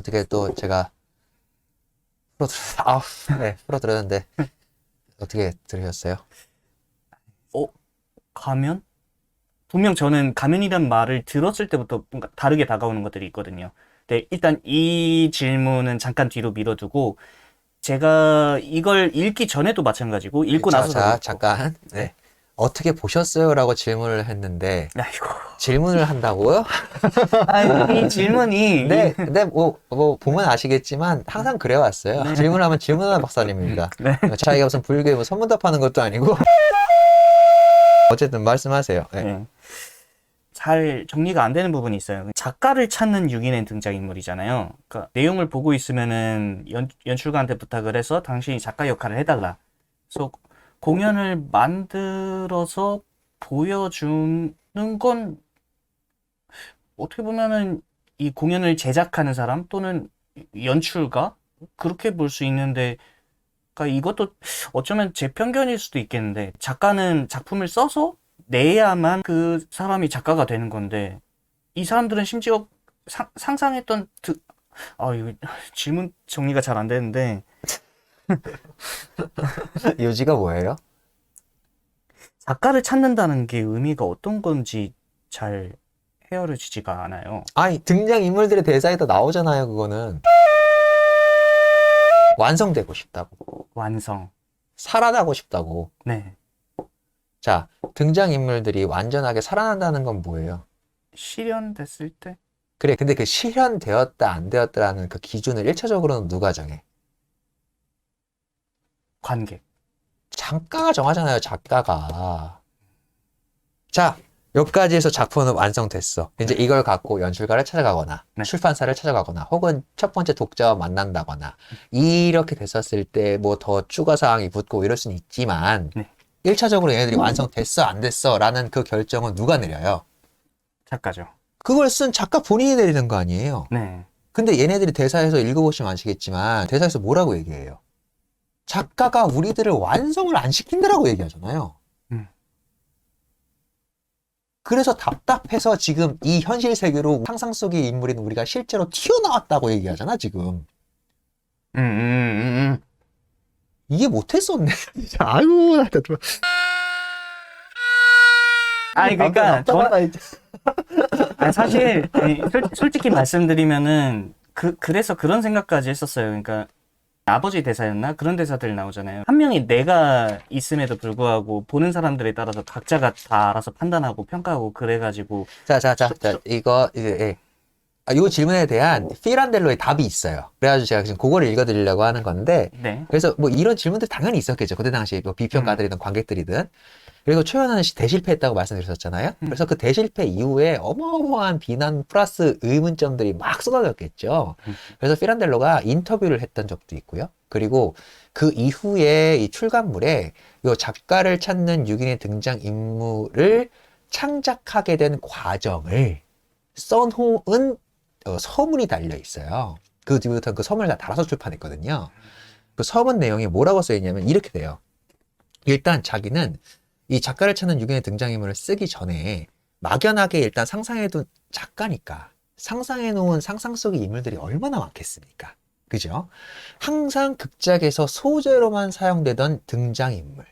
어떻게 또 제가 풀어드렸는데 어떻게 들으셨어요? 어, 가면? 분명 저는 가면이란 말을 들었을 때부터 뭔가 다르게 다가오는 것들이 있거든요. 근데 일단 이 질문은 잠깐 뒤로 밀어두고, 제가 이걸 읽기 전에도 마찬가지고, 읽고 나서도 그렇고. 잠깐. 네. 네. 어떻게 보셨어요? 라고 질문을 했는데, 아이고. 질문을 한다고요? 이 질문이. 근데 보면 아시겠지만, 항상 그래왔어요. 네. 질문하면 질문하는 박사님입니다. 네. 자기가 무슨 불교에 뭐 선문답하는 것도 아니고. 어쨌든 말씀하세요. 네. 네. 잘 정리가 안 되는 부분이 있어요. 작가를 찾는 6인의 등장인물이잖아요. 그러니까 내용을 보고 있으면은 연출가한테 부탁을 해서 당신이 작가 역할을 해달라. 그래서 공연을 만들어서 보여주는 건 어떻게 보면은 이 공연을 제작하는 사람 또는 연출가? 그렇게 볼 수 있는데, 그러니까 이것도 어쩌면 제 편견일 수도 있겠는데, 작가는 작품을 써서 내야만 그 사람이 작가가 되는 건데, 이 사람들은 심지어 상상했던 이거 질문 정리가 잘 안 되는데, 요지가 뭐예요? 작가를 찾는다는 게 의미가 어떤 건지 잘 헤아려지지가 않아요. 아니, 등장인물들의 대사에도 나오잖아요, 그거는. 완성되고 싶다고. 완성. 살아나고 싶다고. 네. 자, 등장인물들이 완전하게 살아난다는 건 뭐예요? 실현됐을 때? 그래, 근데 그 실현되었다, 안 되었다라는 그 기준을 1차적으로는 누가 정해? 관객. 작가가 정하잖아요, 작가가. 자, 여기까지 해서 작품은 완성됐어. 이제 이걸 갖고 연출가를 찾아가거나, 네. 출판사를 찾아가거나, 혹은 첫 번째 독자와 만난다거나, 이렇게 됐었을 때 뭐 더 추가 사항이 붙고 이럴 수는 있지만, 네. 1차적으로 얘네들이 완성됐어, 안 됐어, 라는 그 결정은 누가 내려요? 작가죠. 그걸 쓴 작가 본인이 내리는 거 아니에요? 네. 근데 얘네들이 대사에서 읽어보시면 아시겠지만, 대사에서 뭐라고 얘기해요? 작가가 우리들을 완성을 안 시킨다라고 얘기하잖아요. 음. 그래서 답답해서 지금 이 현실 세계로 상상 속의 인물인 우리가 실제로 튀어나왔다고 얘기하잖아, 지금. 이게 못했었네. 아유, 나 좀. 아니, 그러니까, 사실, 솔직히 말씀드리면은, 그래서 그런 생각까지 했었어요. 그러니까, 아버지 대사였나? 그런 대사들 나오잖아요. 한 명이 내가 있음에도 불구하고, 보는 사람들에 따라서 각자가 다 알아서 판단하고 평가하고 그래가지고. 이 질문에 대한 피란델로의 답이 있어요. 그래가지고 제가 지금 그거를 읽어드리려고 하는 건데, 네. 그래서 뭐 이런 질문들 당연히 있었겠죠. 그때 당시 뭐 비평가들이든 관객들이든. 그리고 초연하는 대실패했다고 말씀드렸었잖아요. 그래서 그 대실패 이후에 어마어마한 비난 플러스 의문점들이 막 쏟아졌겠죠. 그래서 피란델로가 인터뷰를 했던 적도 있고요. 그리고 그 이후에 이 출간물에 이 작가를 찾는 6인의 등장인물을 창작하게 된 과정을 써놓은 서문이 달려 있어요. 그 뒤부터 그 서문을 다 달아서 출판했거든요. 그 서문 내용이 뭐라고 써있냐면 이렇게 돼요. 일단 자기는 이 작가를 찾는 6인의 등장인물을 쓰기 전에 막연하게 일단 상상해둔 작가니까 상상해놓은 상상 속의 인물들이 얼마나 많겠습니까? 그죠? 항상 극작에서 소재로만 사용되던 등장인물.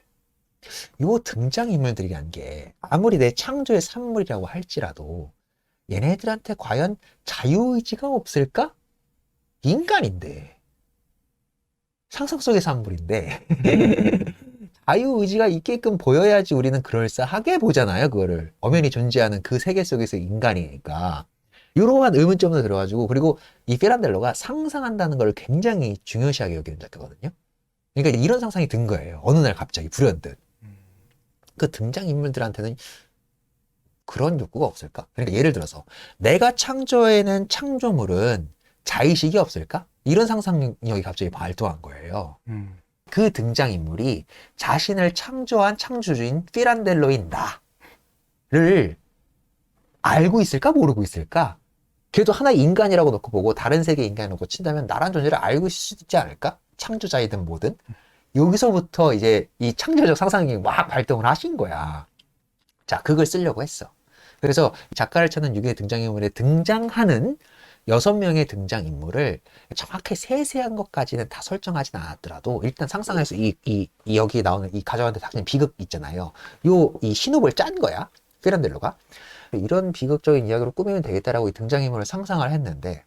요 등장인물들이란 게 아무리 내 창조의 산물이라고 할지라도 얘네들한테 과연 자유의지가 없을까? 인간인데. 상상 속의 산물인데. 자유의지가 있게끔 보여야지 우리는 그럴싸하게 보잖아요, 그거를. 엄연히 존재하는 그 세계 속에서 인간이니까. 이러한 의문점도 들어가지고, 그리고 이 피란델로가 상상한다는 걸 굉장히 중요시하게 여기는 작가거든요. 그러니까 이런 상상이 든 거예요. 어느 날 갑자기 불현듯. 그 등장인물들한테는 그런 욕구가 없을까? 그러니까 예를 들어서 내가 창조해낸 창조물은 자의식이 없을까? 이런 상상력이 갑자기 발동한 거예요. 그 등장인물이 자신을 창조한 창조주인 피란델로인 나를 알고 있을까? 모르고 있을까? 걔도 하나의 인간이라고 놓고 보고 다른 세계의 인간이 놓고 친다면 나란 존재를 알고 있을 수 있지 않을까? 창조자이든 뭐든. 여기서부터 이제 이 창조적 상상력이 막 발동을 하신 거야. 자, 그걸 쓰려고 했어. 그래서 작가를 찾는 6인의 등장인물에 등장하는 6명의 등장인물을 정확히 세세한 것까지는 다 설정하진 않았더라도 일단 상상해서 여기 나오는 이 가정한테 닥친 비극 있잖아요. 이 신호를 짠 거야. 피란델로가. 이런 비극적인 이야기로 꾸미면 되겠다라고 이 등장인물을 상상을 했는데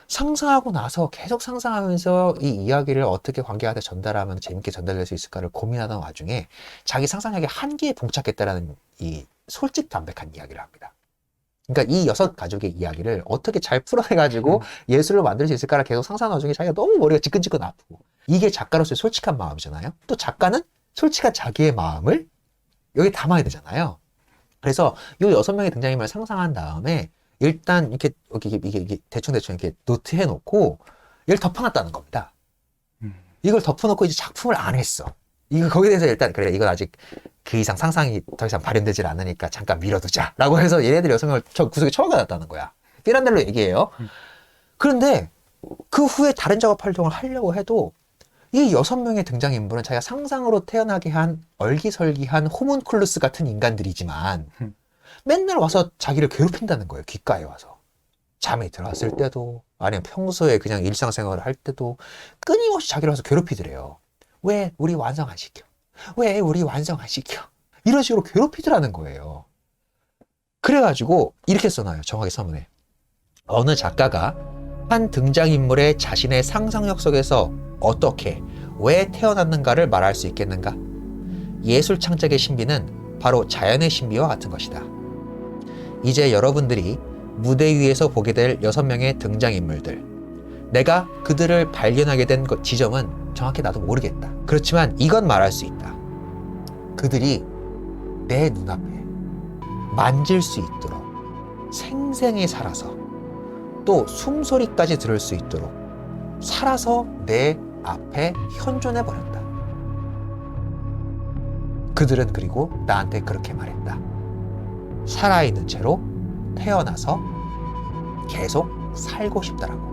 상상하고 나서 계속 상상하면서 이 이야기를 어떻게 관객한테 전달하면 재밌게 전달될 수 있을까를 고민하던 와중에 자기 상상력의 한계에 봉착했다라는 이 솔직담백한 이야기를 합니다. 그러니까 이 6가족의 이야기를 어떻게 잘 풀어내가지고 예술을 만들 수 있을까를 계속 상상하는 와중에 자기가 너무 머리가 지끈지끈 아프고 이게 작가로서의 솔직한 마음이잖아요. 또 작가는 솔직한 자기의 마음을 여기 담아야 되잖아요. 그래서 이 6명의 등장인물을 상상한 다음에 일단 이렇게 대충 이렇게 노트 해놓고 이걸 덮어놨다는 겁니다. 이걸 덮어놓고 이제 작품을 안 했어. 거기에 대해서 일단 그래 이건 아직 그 이상 상상이 더 이상 발현되질 않으니까 잠깐 미뤄두자라고 해서 얘네들 6명을 저 구석에 처박아놨다는 거야. 피란델로 얘기해요. 그런데 그 후에 다른 작업 활동을 하려고 해도 이 6명의 등장인물은 자기가 상상으로 태어나게 한 얼기설기한 호문클루스 같은 인간들이지만 맨날 와서 자기를 괴롭힌다는 거예요. 귓가에 와서. 잠이 들었을 때도 아니면 평소에 그냥 일상생활을 할 때도 끊임없이 자기를 와서 괴롭히더래요. 왜 우리 완성 안 시켜? 왜 우리 완성 안 시켜? 이런 식으로 괴롭히더라는 거예요. 그래가지고 이렇게 써놔요. 정확히 서문에. 어느 작가가 한 등장인물의 자신의 상상력 속에서 어떻게, 왜 태어났는가를 말할 수 있겠는가? 예술 창작의 신비는 바로 자연의 신비와 같은 것이다. 이제 여러분들이 무대 위에서 보게 될 6명의 등장인물들. 내가 그들을 발견하게 된 지점은 정확히 나도 모르겠다. 그렇지만 이건 말할 수 있다. 그들이 내 눈앞에 만질 수 있도록 생생히 살아서 또 숨소리까지 들을 수 있도록 살아서 내 앞에 현존해 버렸다. 그들은 그리고 나한테 그렇게 말했다. 살아있는 채로 태어나서 계속 살고 싶다라고.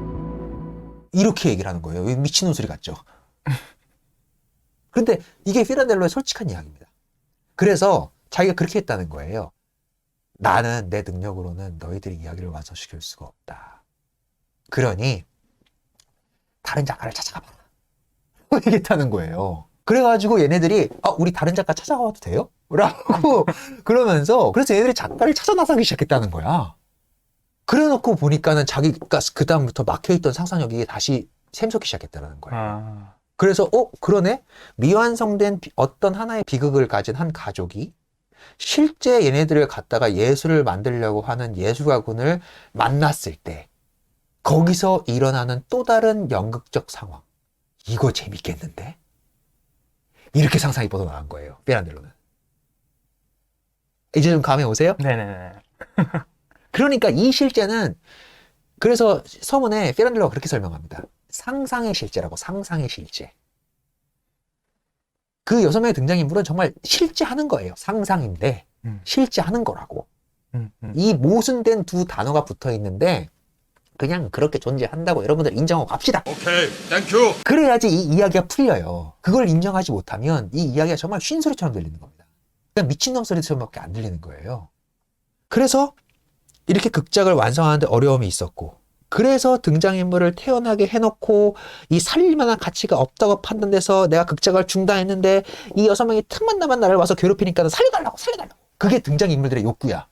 이렇게 얘기를 하는 거예요. 미친놈 소리 같죠? 근데 이게 피란델로의 솔직한 이야기입니다. 그래서 자기가 그렇게 했다는 거예요. 나는 내 능력으로는 너희들의 이야기를 완성시킬 수가 없다. 그러니 다른 작가를 찾아가봐라. 얘기했다는 거예요. 그래가지고 얘네들이 우리 다른 작가 찾아가도 돼요? 라고 그러면서 그래서 얘네들이 작가를 찾아 나서기 시작했다는 거야. 그래놓고 보니까는 자기가 그 다음부터 막혀있던 상상력이 다시 샘솟기 시작했다는 거예요. 그래서 그러네? 미완성된 어떤 하나의 비극을 가진 한 가족이 실제 얘네들을 갖다가 예술을 만들려고 하는 예술가군을 만났을 때 거기서 일어나는 또 다른 연극적 상황. 이거 재밌겠는데? 이렇게 상상이 뻗어나간 거예요. 피란델로는. 이제 좀 감이 오세요? 네네네. 그러니까 이 실제는 그래서 서문에 피란델로가 그렇게 설명합니다. 상상의 실제라고. 상상의 실제. 그 6명의 등장인물은 정말 실제 하는 거예요. 상상인데 실제 하는 거라고. 이 모순된 두 단어가 붙어 있는데 그냥 그렇게 존재한다고 여러분들 인정하고 갑시다. 오케이, 땡큐. 그래야지 이 이야기가 풀려요. 그걸 인정하지 못하면 이 이야기가 정말 쉰소리처럼 들리는 겁니다. 그냥 미친놈 소리처럼밖에 안 들리는 거예요. 그래서 이렇게 극작을 완성하는데 어려움이 있었고, 그래서 등장인물을 태어나게 해놓고 이 살릴 만한 가치가 없다고 판단돼서 내가 극작을 중단했는데 이 6명이 틈만 나면 나를 와서 괴롭히니까 살려달라고. 그게 등장인물들의 욕구야.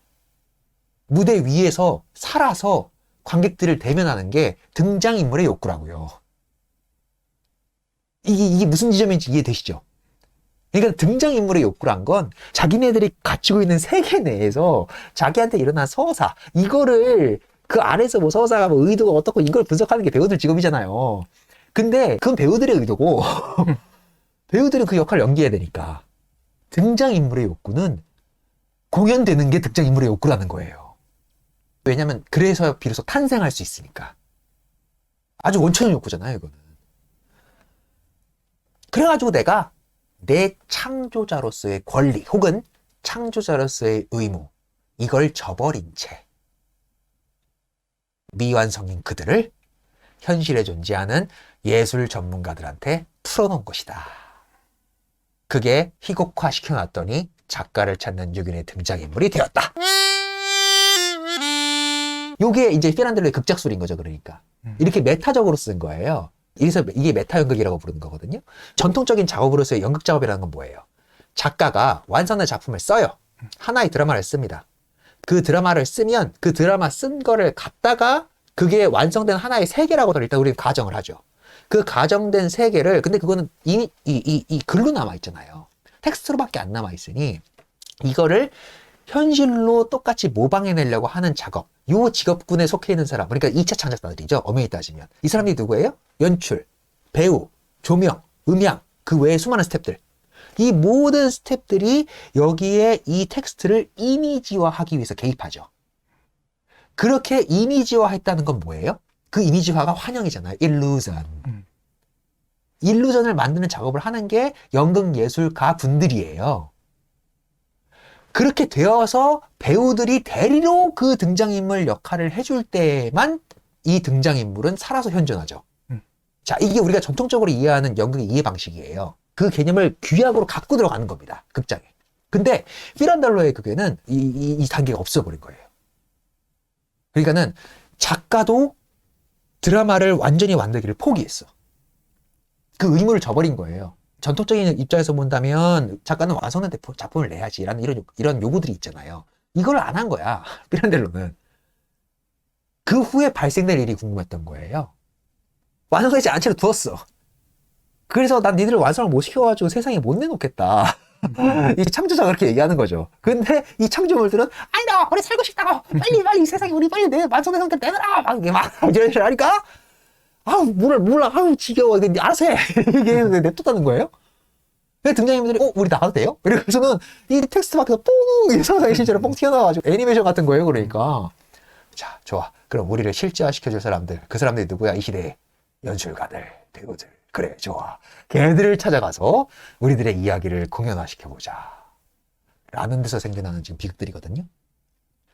무대 위에서 살아서 관객들을 대면하는 게 등장인물의 욕구라고요. 이게 무슨 지점인지 이해되시죠? 그러니까 등장인물의 욕구란 건 자기네들이 가지고 있는 세계 내에서 자기한테 일어난 서사, 이거를 그 안에서 뭐 서사가 뭐 의도가 어떻고 이걸 분석하는 게 배우들 직업이잖아요. 근데 그건 배우들의 의도고 배우들은 그 역할을 연기해야 되니까 등장인물의 욕구는 공연되는 게 등장인물의 욕구라는 거예요. 왜냐면 그래서 비로소 탄생할 수 있으니까. 아주 원천의 욕구잖아요, 이거는. 그래가지고 내가 내 창조자로서의 권리 혹은 창조자로서의 의무, 이걸 저버린 채 미완성인 그들을 현실에 존재하는 예술 전문가들한테 풀어놓은 것이다. 그게 희곡화 시켜놨더니 작가를 찾는 6인의 등장인물이 되었다. 요게 이제 피란델로의 극작술인 거죠, 그러니까. 이렇게 메타적으로 쓴 거예요. 그래서 이게 메타 연극이라고 부르는 거거든요. 전통적인 작업으로서의 연극 작업이라는 건 뭐예요? 작가가 완성된 작품을 써요. 하나의 드라마를 씁니다. 그 드라마를 쓰면 그 드라마 쓴 거를 갖다가 그게 완성된 하나의 세계라고 일단 우리는 가정을 하죠. 그 가정된 세계를, 근데 그거는 이미 이 글로 남아있잖아요. 텍스트로밖에 안 남아있으니 이거를 현실로 똑같이 모방해내려고 하는 작업. 요 직업군에 속해 있는 사람, 그러니까 2차 창작자들이죠. 엄연히 따지면. 이 사람들이 누구예요? 연출, 배우, 조명, 음향, 그 외에 수많은 스태프들. 이 모든 스태프들이 여기에 이 텍스트를 이미지화하기 위해서 개입하죠. 그렇게 이미지화했다는 건 뭐예요? 그 이미지화가 환영이잖아요. 일루전. 일루전을 만드는 작업을 하는 게 연극 예술가 분들이에요. 그렇게 되어서 배우들이 대리로 그 등장인물 역할을 해줄 때만 이 등장인물은 살아서 현존하죠. 자, 이게 우리가 전통적으로 이해하는 연극의 이해 방식이에요. 그 개념을 규약으로 갖고 들어가는 겁니다. 극장에. 근데 피란델로의 극에는 이 단계가 없어버린 거예요. 그러니까는 작가도 드라마를 완전히 만들기를 포기했어. 그 의무를 저버린 거예요. 전통적인 입장에서 본다면 작가는 완성된 작품을 내야지 라는 이런 요구들이 있잖아요. 이걸 안 한 거야. 피란델로는. 그 후에 발생될 일이 궁금했던 거예요. 완성되지 않은 채로 두었어. 그래서 난 니들을 완성을 못 시켜가지고 세상에 못 내놓겠다. 이 창조자가 그렇게 얘기하는 거죠. 근데 이 창조물들은 아니다, 우리 살고 싶다고, 빨리 이 세상에 우리 빨리 완성된 상태 내놔라, 막 이게 막 이런 식으로 하니까 아우 몰라 아우 지겨워, 알아서 해 이게 냅뒀다는 거예요. 등장인물들이 우리 나가도 돼요? 이러고서는 이 텍스트 밖에서 뽕, 이 세상에 실제로 뽕 튀어나와가지고 애니메이션 같은 거예요. 그러니까 자, 좋아, 그럼 우리를 실제화시켜줄 사람들, 그 사람들이 누구야? 이 시대의 연출가들, 배우들. 그래, 좋아. 걔들을 찾아가서 우리들의 이야기를 공연화시켜보자. 라는 데서 생겨나는 지금 비극들이거든요.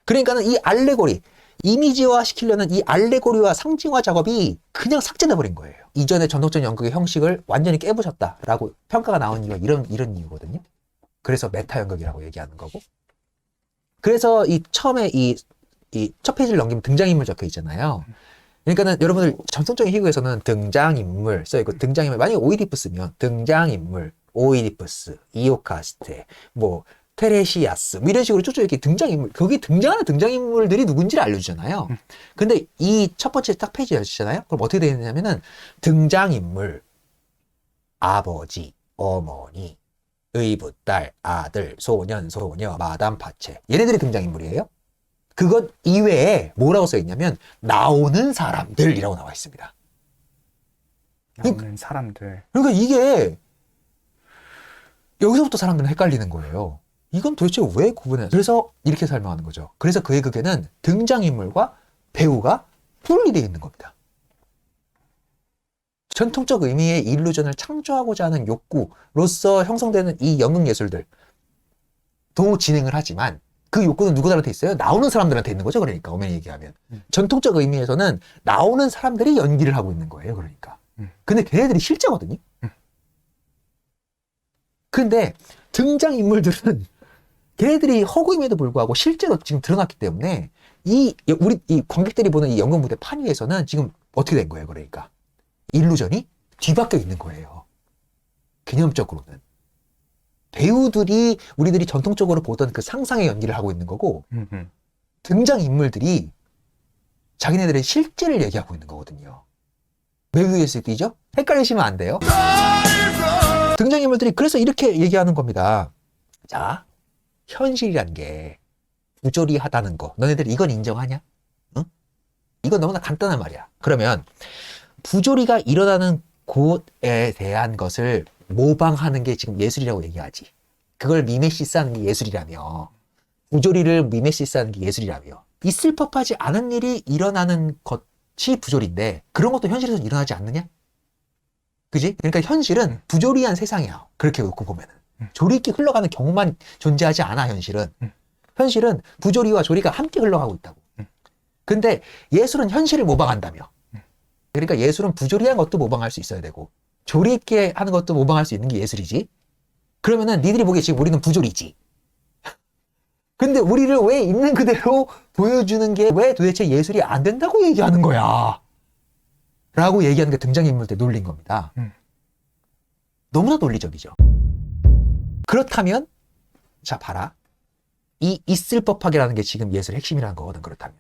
그러니까는 이 알레고리, 이미지화 시키려는 이 알레고리와 상징화 작업이 그냥 삭제돼버린 거예요. 이전의 전통적인 연극의 형식을 완전히 깨부셨다라고 평가가 나온 이유가 이런 이유거든요. 그래서 메타 연극이라고 얘기하는 거고. 그래서 이 처음에 이 첫 페이지를 넘기면 등장인물 적혀 있잖아요. 그러니까는 여러분들 전통적인 희극에서는 등장인물 써있고, 등장인물 만약에 오이디푸스면 등장인물, 오이디푸스, 이오카스테, 뭐 테레시아스 뭐 이런 식으로 쭉쭉 이렇게 등장인물, 거기 등장하는 등장인물들이 누군지를 알려주잖아요. 근데 이 첫 번째 딱 페이지 열리잖아요. 그럼 어떻게 되어 있냐면은 등장인물, 아버지, 어머니, 의붓, 딸, 아들, 소년, 소녀, 마담, 파체, 얘네들이 등장인물이에요. 그것 이외에 뭐라고 써있냐면 나오는 사람들이라고 나와 있습니다. 나오는 사람들. 그러니까 이게 여기서부터 사람들은 헷갈리는 거예요. 이건 도대체 왜 구분해? 그래서 이렇게 설명하는 거죠. 그래서 그의 극에는 등장인물과 배우가 분리되어 있는 겁니다. 전통적 의미의 일루전을 창조하고자 하는 욕구로서 형성되는 이 연극 예술들도 진행을 하지만 그 욕구는 누구들한테 있어요? 나오는 사람들한테 있는 거죠. 그러니까 엄연히 얘기하면 전통적 의미에서는 나오는 사람들이 연기를 하고 있는 거예요. 그러니까 근데 걔네들이 실제거든요. 근데 등장인물들은 걔네들이 허구임에도 불구하고 실제로 지금 드러났기 때문에 이 관객들이 보는 이 연극 무대 판 위에서는 지금 어떻게 된 거예요? 그러니까 일루전이 뒤바뀌어 있는 거예요. 개념적으로는. 배우들이 우리들이 전통적으로 보던 그 상상의 연기를 하고 있는 거고, 등장인물들이 자기네들의 실제를 얘기하고 있는 거거든요. 왜 그랬을 때죠? 헷갈리시면 안 돼요. 등장인물들이 그래서 이렇게 얘기하는 겁니다. 자, 현실이란 게 부조리하다는 거, 너네들 이건 인정하냐? 응? 이건 너무나 간단한 말이야. 그러면 부조리가 일어나는 곳에 대한 것을 모방하는 게 지금 예술이라고 얘기하지. 그걸 미메시스하는 게 예술이라며. 부조리를 미메시스하는 게 예술이라며. 있을 법하지 않은 일이 일어나는 것이 부조리인데 그런 것도 현실에서 일어나지 않느냐? 그지? 그러니까 현실은 부조리한 세상이야. 그렇게 놓고 보면은. 조리 있게 흘러가는 경우만 존재하지 않아, 현실은. 현실은 부조리와 조리가 함께 흘러가고 있다고. 근데 예술은 현실을 모방한다며. 그러니까 예술은 부조리한 것도 모방할 수 있어야 되고 조리 있게 하는 것도 모방할 수 있는 게 예술이지. 그러면은 니들이 보기에 지금 우리는 부조리지. 근데 우리를 왜 있는 그대로 보여주는 게 왜 도대체 예술이 안 된다고 얘기하는 거야? 라고 얘기하는 게 등장인물들 놀린 겁니다. 너무나 논리적이죠. 그렇다면, 자, 봐라. 이 있을 법하게라는 게 지금 예술의 핵심이라는 거거든, 그렇다면.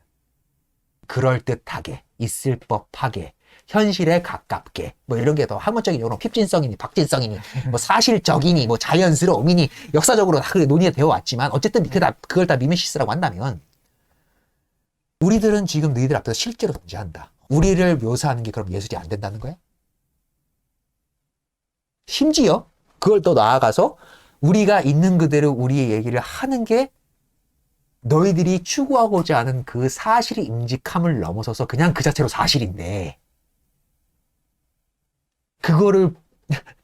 그럴듯하게, 있을 법하게, 현실에 가깝게, 뭐 이런 게 더 학문적인 용어로 핍진성이니, 박진성이니, 뭐 사실적이니, 뭐 자연스러움이니, 역사적으로 다 그게 논의가 되어 왔지만, 어쨌든 그걸 다 미메시스라고 한다면, 우리들은 지금 너희들 앞에서 실제로 존재한다. 우리를 묘사하는 게 그럼 예술이 안 된다는 거야? 심지어, 그걸 또 나아가서, 우리가 있는 그대로 우리의 얘기를 하는 게 너희들이 추구하고자 하는 그 사실의 임직함을 넘어서서 그냥 그 자체로 사실인데 그거를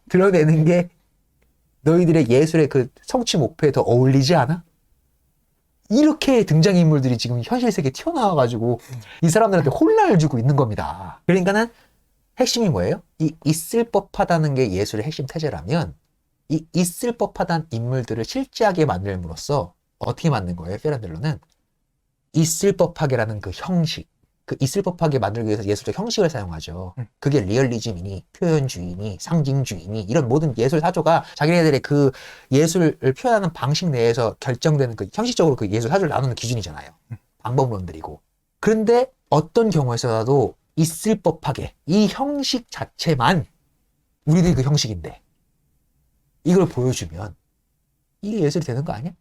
드러내는 게 너희들의 예술의 그 성취 목표에 더 어울리지 않아? 이렇게 등장인물들이 지금 현실 세계에 튀어나와가지고 이 사람들한테 혼란을 주고 있는 겁니다. 그러니까는 핵심이 뭐예요? 이 있을 법하다는 게 예술의 핵심 태제라면 이 있을 법하다는 인물들을 실제하게 만들므로써 어떻게 만든 거예요? 피란델로는 있을 법하게라는 그 형식, 그 있을 법하게 만들기 위해서 예술적 형식을 사용하죠. 그게 리얼리즘이니 표현주의니 상징주의니 이런 모든 예술 사조가 자기네들의 그 예술을 표현하는 방식 내에서 결정되는 그 형식적으로 그 예술 사조를 나누는 기준이잖아요. 방법론들이고. 그런데 어떤 경우에서라도 있을 법하게 이 형식 자체만 우리들이 그 형식인데 이걸 보여주면 이게 예술이 되는 거 아니야?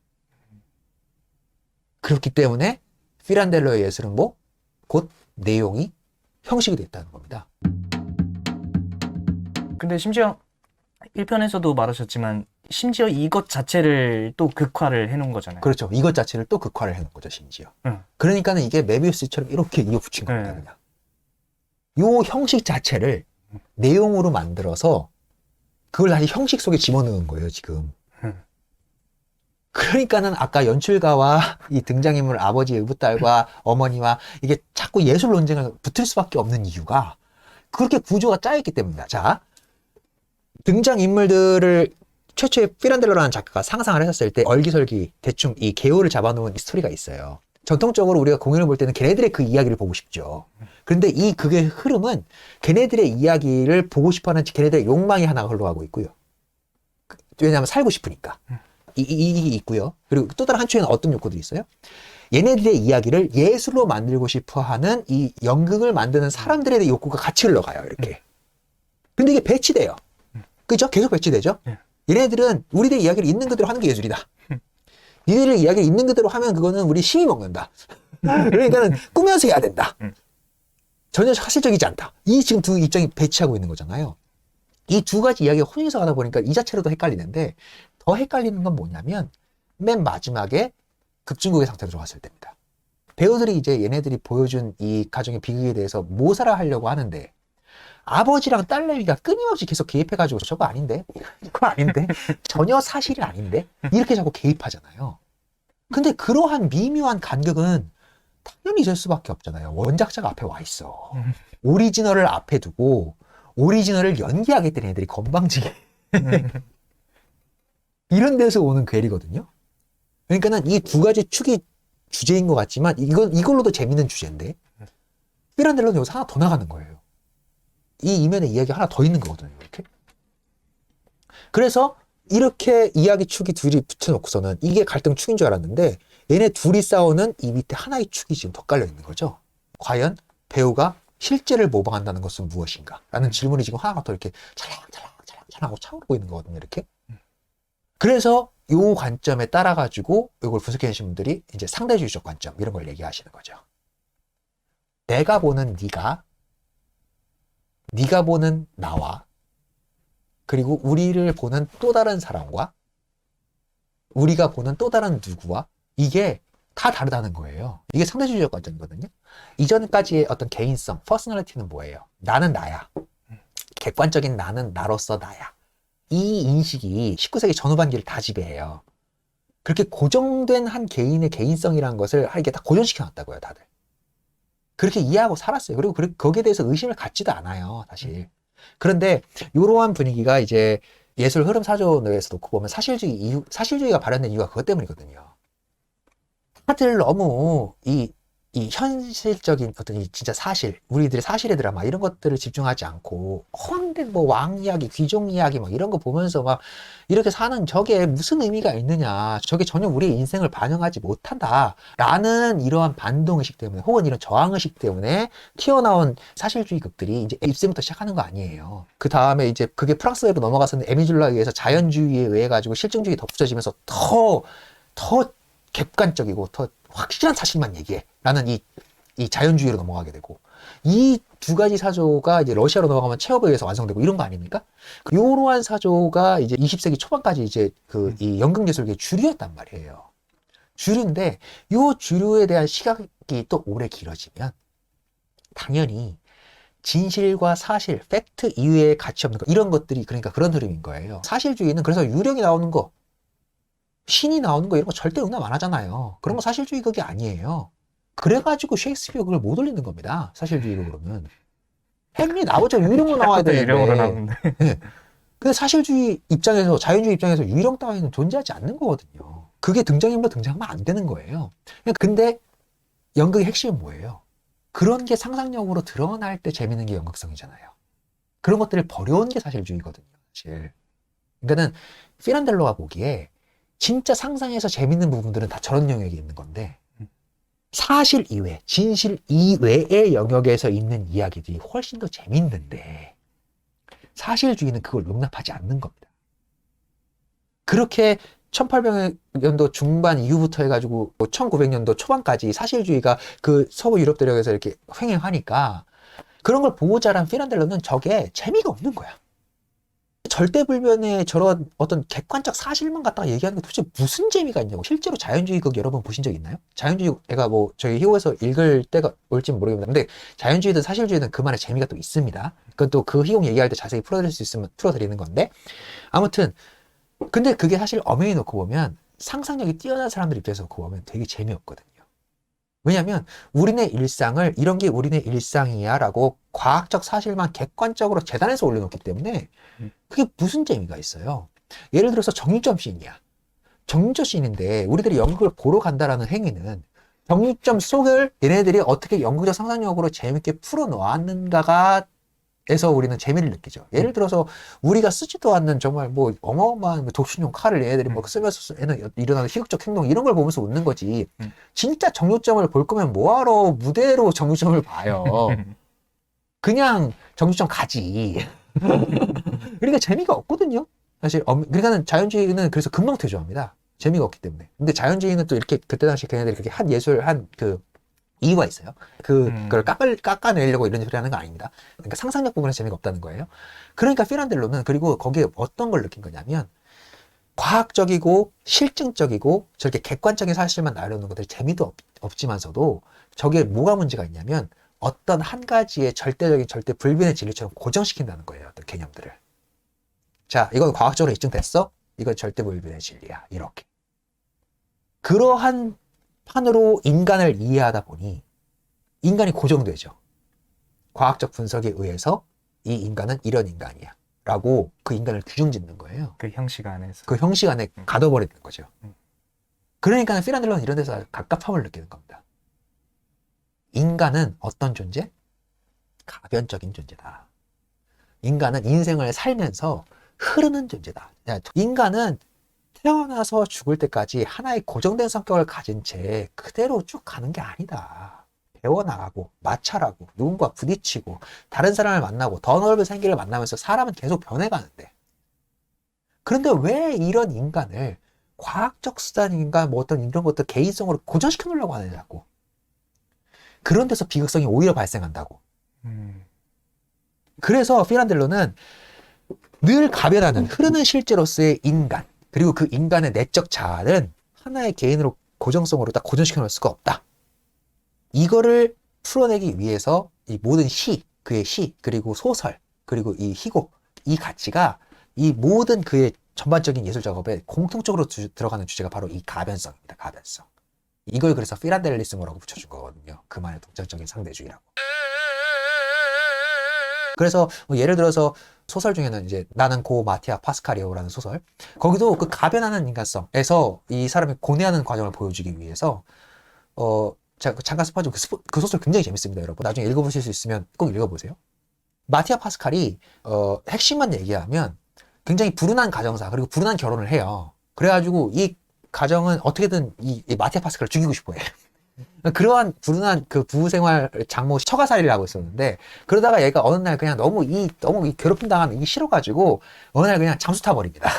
그렇기 때문에 피란델로의 예술은 뭐? 곧 내용이 형식이 됐다는 겁니다. 근데 심지어 1편에서도 말하셨지만 심지어 이것 자체를 또 극화를 해놓은 거잖아요. 그렇죠. 이것 자체를 또 극화를 해놓은 거죠, 심지어. 응. 그러니까는 이게 메비우스처럼 이렇게 이어붙인 겁니다, 그냥. 요 형식 자체를 내용으로 만들어서 그걸 다시 형식 속에 집어넣은 거예요, 지금. 그러니까는 아까 연출가와 이 등장인물 아버지의 의붓딸과 어머니와 이게 자꾸 예술 논쟁을 붙을 수밖에 없는 이유가 그렇게 구조가 짜여있기 때문입니다. 자, 등장인물들을 최초에 피란델로라는 작가가 상상을 했었을 때 얼기설기 대충 이 개요를 잡아놓은 이 스토리가 있어요. 전통적으로 우리가 공연을 볼 때는 걔네들의 그 이야기를 보고 싶죠. 그런데 이 극의 흐름은 걔네들의 이야기를 보고 싶어하는 걔네들의 욕망이 하나 흘러가고 있고요. 왜냐하면 살고 싶으니까. 이게 있고요. 그리고 또 다른 한쪽에는 어떤 욕구들이 있어요? 얘네들의 이야기를 예술로 만들고 싶어 하는 이 연극을 만드는 사람들의 욕구가 같이 흘러가요, 이렇게. 근데 이게 배치돼요. 그죠? 계속 배치되죠? 얘네들은 우리들의 이야기를 있는 그대로 하는 게 예술이다. 니들의 이야기를 있는 그대로 하면 그거는 우리 심이 먹는다. 그러니까는 꾸며서 해야 된다. 전혀 사실적이지 않다. 이 지금 두 입장이 배치하고 있는 거잖아요. 이 두 가지 이야기가 혼용해서 가다 보니까 이 자체로도 헷갈리는데 더 헷갈리는 건 뭐냐면 맨 마지막에 극중극의 상태로 들어갔을 때입니다. 배우들이 이제 얘네들이 보여준 이 가정의 비극에 대해서 모사를 하려고 하는데 아버지랑 딸내미가 끊임없이 계속 개입해가지고 저거 아닌데? 이거 아닌데? 전혀 사실이 아닌데? 이렇게 자꾸 개입하잖아요. 근데 그러한 미묘한 간격은 당연히 있을 수밖에 없잖아요. 원작자가 앞에 와 있어. 오리지널을 앞에 두고 오리지널을 연기하겠다는 애들이 건방지게 이런 데서 오는 괴리거든요. 그러니까는 이 두 가지 축이 주제인 것 같지만 이걸로도 재밌는 주제인데 피란델로는 여기서 하나 더 나가는 거예요. 이 이면에 이야기가 하나 더 있는 거거든요. 이렇게. 그래서 이렇게 이야기 축이 둘이 붙여놓고서는 이게 갈등 축인 줄 알았는데 얘네 둘이 싸우는 이 밑에 하나의 축이 지금 더 깔려 있는 거죠. 과연 배우가 실제를 모방한다는 것은 무엇인가? 라는 질문이 지금 하나가 더 이렇게 찰랑찰랑하고 차오르고 있는 거거든요. 이렇게. 그래서 요 관점에 따라가지고 이걸 분석해 주신 분들이 이제 상대주의적 관점 이런 걸 얘기하시는 거죠. 내가 보는 네가 보는 나와 그리고 우리를 보는 또 다른 사람과 우리가 보는 또 다른 누구와 이게 다 다르다는 거예요. 이게 상대주의적 관점이거든요. 이전까지의 어떤 개인성, 퍼스널리티는 뭐예요? 나는 나야. 객관적인 나는 나로서 나야. 이 인식이 19세기 전후반기를 다 지배해요. 그렇게 고정된 한 개인의 개인성이라는 것을 이게 다 고정시켜 놨다고요, 다들. 그렇게 이해하고 살았어요. 그리고 거기에 대해서 의심을 갖지도 않아요, 사실. 그런데 이러한 분위기가 이제 예술 흐름 사전에서 놓고 보면 사실주의가 발현된 이유가 그것 때문이거든요. 다들 너무 이 현실적인 어떤 이 진짜 사실, 우리들의 사실의 드라마 이런 것들을 집중하지 않고 헛된 뭐 왕 이야기, 귀종 이야기 막 이런 거 보면서 막 이렇게 사는 저게 무슨 의미가 있느냐, 저게 전혀 우리의 인생을 반영하지 못한다라는 이러한 반동의식 때문에 혹은 이런 저항의식 때문에 튀어나온 사실주의극들이 이제 입센부터 시작하는 거 아니에요. 그 다음에 이제 그게 프랑스로 넘어가서는 에미줄라에 의해서 자연주의에 의해 가지고 실증주의 덧붙여지면서 더 객관적이고 더 확실한 사실만 얘기해 라는 이 자연주의로 넘어가게 되고, 이 두 가지 사조가 이제 러시아로 넘어가면 체업에 의해서 완성되고 이런 거 아닙니까? 이러한 사조가 이제 20세기 초반까지 이제 이 연극예술계의 주류였단 말이에요. 주류인데 요 주류에 대한 시각이 또 오래 길어지면 당연히 진실과 사실, 팩트 이외에 가치 없는 거, 이런 것들이 그러니까 그런 흐름인 거예요. 사실주의는 그래서 유령이 나오는 거, 신이 나오는 거 이런 거 절대 용납 안 하잖아요. 그런 거 사실주의 극이 아니에요. 그래가지고 셰익스피어 그걸 못 올리는 겁니다. 사실주의 극으로는. 햄릿 나오죠. 유령으로 나와야 되는데. 유령으로 나오는데. 네. 근데 사실주의 입장에서, 자연주의 입장에서 유령 따위는 존재하지 않는 거거든요. 그게 등장인물로 등장하면 안 되는 거예요. 근데 연극의 핵심은 뭐예요? 그런 게 상상력으로 드러날 때 재밌는 게 연극성이잖아요. 그런 것들을 버려온 게 사실주의거든요. 사실. 그러니까는 피란델로가 보기에 진짜 상상해서 재밌는 부분들은 다 저런 영역에 있는 건데, 사실 이외, 진실 이외의 영역에서 있는 이야기들이 훨씬 더 재밌는데 사실주의는 그걸 용납하지 않는 겁니다. 그렇게 1800년도 중반 이후부터 해가지고 1900년도 초반까지 사실주의가 그 서부 유럽 대륙에서 이렇게 횡행하니까 그런 걸 보고 자란 피란델로는 저게 재미가 없는 거야. 절대불변의 저런 어떤 객관적 사실만 갖다가 얘기하는 게 도대체 무슨 재미가 있냐고. 실제로 자연주의 극 여러분 보신 적 있나요? 자연주의 애가 뭐 저희 희곡에서 읽을 때가 올지는 모르겠는데, 근데 자연주의든 사실주의든 그만의 재미가 또 있습니다. 그건 또 그 희곡 얘기할 때 자세히 풀어드릴 수 있으면 풀어드리는 건데, 아무튼 근데 그게 사실 엄연히 놓고 보면 상상력이 뛰어난 사람들 입장에서 놓고 보면 되게 재미없거든요. 왜냐하면 우리네 일상을 이런 게 우리네 일상이야 라고 과학적 사실만 객관적으로 재단해서 올려놓기 때문에 그게 무슨 재미가 있어요. 예를 들어서 정육점 씬이야. 정육점 씬인데 우리들이 연극을 보러 간다라는 행위는 정육점 속을 얘네들이 어떻게 연극적 상상력으로 재밌게 풀어놓았는가가 에서 우리는 재미를 느끼죠. 예를 들어서 우리가 쓰지도 않는 정말 뭐 어마어마한 독신용 칼을 얘네들이 뭐 쓰면서 일어나는 희극적 행동 이런 걸 보면서 웃는 거지. 진짜 정육점을 볼 거면 뭐하러 무대로 정육점을 봐요. 그냥 정육점 가지. 그러니까 재미가 없거든요. 사실 그러니까는 자연주의는 그래서 금방 퇴조합니다. 재미가 없기 때문에. 근데 자연주의는 또 이렇게 그때 당시 걔네들이 그렇게 한 예술 그 이유가 있어요. 그걸 깎아내려고 이런 소리 하는 거 아닙니다. 그러니까 상상력 부분에 재미가 없다는 거예요. 그러니까 피란델로는 그리고 거기에 어떤 걸 느낀 거냐면 과학적이고 실증적이고 저렇게 객관적인 사실만 나열하는 것들 재미도 없지만서도 저게 뭐가 문제가 있냐면 어떤 한 가지의 절대적인 절대 불변의 진리처럼 고정시킨다는 거예요. 어떤 개념들을. 자, 이건 과학적으로 입증됐어? 이건 절대 불변의 진리야. 이렇게. 그러한 판으로 인간을 이해하다 보니 인간이 고정되죠. 과학적 분석에 의해서 이 인간은 이런 인간이야 라고 그 인간을 규정 짓는 거예요. 그 형식 안에서. 그 형식 안에 가둬버리는 거죠. 그러니까 피란델로는 이런 데서 갑갑함을 느끼는 겁니다. 인간은 어떤 존재? 가변적인 존재다. 인간은 인생을 살면서 흐르는 존재다. 인간은 태어나서 죽을 때까지 하나의 고정된 성격을 가진 채 그대로 쭉 가는 게 아니다. 배워나가고 마찰하고 누군가 부딪히고 다른 사람을 만나고 더 넓은 세계를 만나면서 사람은 계속 변해가는데, 그런데 왜 이런 인간을 과학적 수단인가 뭐 어떤 이런 것들 개인성으로 고정시켜 놓으려고 하느냐고. 그런 데서 비극성이 오히려 발생한다고. 그래서 피란델로는 늘 가변하는 흐르는 실제로서의 인간, 그리고 그 인간의 내적 자아는 하나의 개인으로 고정성으로 딱 고정시켜 놓을 수가 없다. 이거를 풀어내기 위해서 이 모든 시, 그의 시, 그리고 소설, 그리고 이 희곡, 이 가치가 이 모든 그의 전반적인 예술 작업에 공통적으로 들어가는 주제가 바로 이 가변성입니다. 가변성. 이걸 그래서 피란델리스모라고 붙여준 거거든요. 그만의 독자적인 상대주의라고. 그래서 뭐 예를 들어서 소설 중에는 이제 나는 고 마티아 파스칼이오라는 소설, 거기도 그 가변하는 인간성에서 이 사람이 고뇌하는 과정을 보여주기 위해서 제가 잠깐 스포하지만 그 소설 굉장히 재밌습니다, 여러분. 나중에 읽어보실 수 있으면 꼭 읽어보세요. 마티아 파스칼이 핵심만 얘기하면 굉장히 불운한 가정사 그리고 불운한 결혼을 해요. 그래가지고 이 가정은 어떻게든 이 마티아 파스칼을 죽이고 싶어해. 그러한 불운한 그 부부생활 장모 처가살이를 하고 있었는데 그러다가 얘가 어느 날 그냥 너무 이 괴롭힘 당하는 이 싫어가지고 어느 날 그냥 잠수 타버립니다.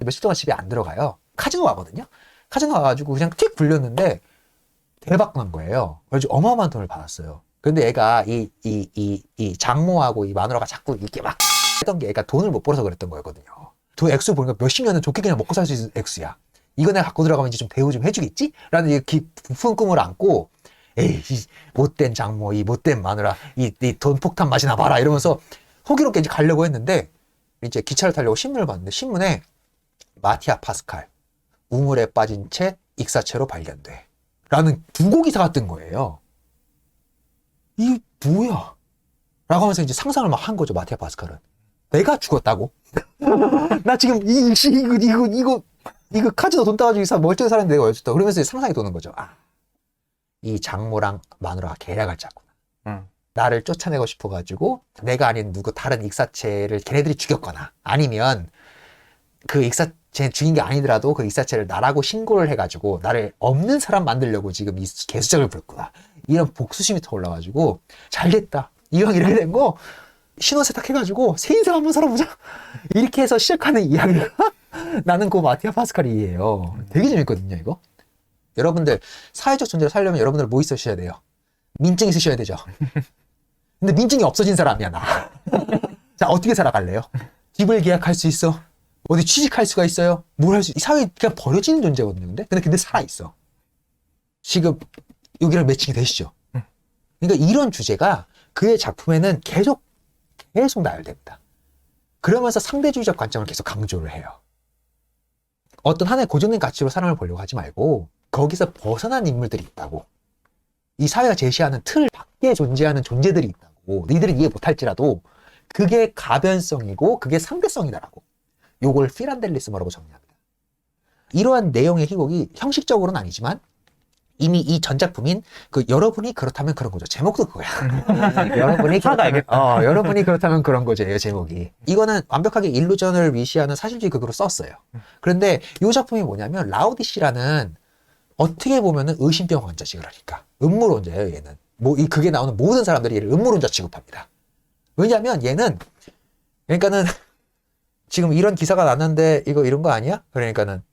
며칠 동안 집에 안 들어가요. 카지노 와거든요. 카지노 와가지고 그냥 틱 불렸는데 대박 난 거예요. 그래서 어마어마한 돈을 받았어요. 근데 얘가 이 장모하고 이 마누라가 자꾸 이렇게 막 했던 게 얘가 돈을 못 벌어서 그랬던 거였거든요. 돈 액수 보니까 몇십 년은 좋게 그냥 먹고 살 수 있는 액수야. 이거 내가 갖고 들어가면 이제 좀 대우 좀 해주겠지? 라는 이 깊은 꿈을 안고 에이 이 못된 장모 이 못된 마누라 이 돈 폭탄 맛이나 봐라 이러면서 호기롭게 이제 가려고 했는데 이제 기차를 타려고 신문을 봤는데 신문에 마티아 파스칼 우물에 빠진 채 익사체로 발견돼 라는 부고 기사가 뜬 거예요. 이 뭐야? 라고 하면서 이제 상상을 막 한 거죠, 마티아 파스칼은. 내가 죽었다고? 나 지금 이거 카지노 돈 따가지고 이 멀쩡한 사람인데 내가 왜 죽었다? 그러면서 상상이 도는 거죠. 아, 이 장모랑 마누라가 계략을 짰구나. 나를 쫓아내고 싶어가지고 내가 아닌 누구 다른 익사체를 걔네들이 죽였거나 아니면 그 익사체 죽인 게 아니더라도 그 익사체를 나라고 신고를 해가지고 나를 없는 사람 만들려고 지금 이 개수작을 부렸구나. 이런 복수심이 터올라가지고 잘 됐다. 이왕 이렇게 된 거 신혼 세탁해가지고 새 인생 한번 살아보자. 이렇게 해서 시작하는 이야기가 나는 그 마티아 파스칼이에요. 되게 재밌거든요, 이거. 여러분들 사회적 존재로 살려면 여러분들 뭐 있으셔야 돼요? 민증 있으셔야 되죠. 근데 민증이 없어진 사람이야, 나. 자, 어떻게 살아갈래요? 집을 계약할 수 있어? 어디 취직할 수가 있어요? 뭘 할 수, 이 사회에 그냥 버려지는 존재거든요, 근데 살아있어. 지금 여기랑 매칭이 되시죠? 그러니까 이런 주제가 그의 작품에는 계속 나열됩니다. 그러면서 상대주의적 관점을 계속 강조를 해요. 어떤 하나의 고정된 가치로 사람을 보려고 하지 말고 거기서 벗어난 인물들이 있다고. 이 사회가 제시하는 틀 밖에 존재하는 존재들이 있다고. 너희들은 이해 못할지라도 그게 가변성이고 그게 상대성이다라고. 요걸 피란델리스모라고 정의합니다. 이러한 내용의 희곡이 형식적으로는 아니지만 이미 이 전작품인 그 여러분이 그렇다면 그런 거죠. 제목도 그거야. 여러분이 그렇다면 그런 거죠. 제목이. 이거는 완벽하게 일루전을 위시하는 사실주의 극으로 썼어요. 그런데 이 작품이 뭐냐면 라우디시라는 어떻게 보면은 의심병 환자지 그러니까 음모론자예요. 얘는 이 극에 나오는 모든 사람들이 얘를 음모론자 취급합니다. 왜냐하면 얘는 그러니까는 지금 이런 기사가 났는데 이거 이런 거 아니야? 그러니까는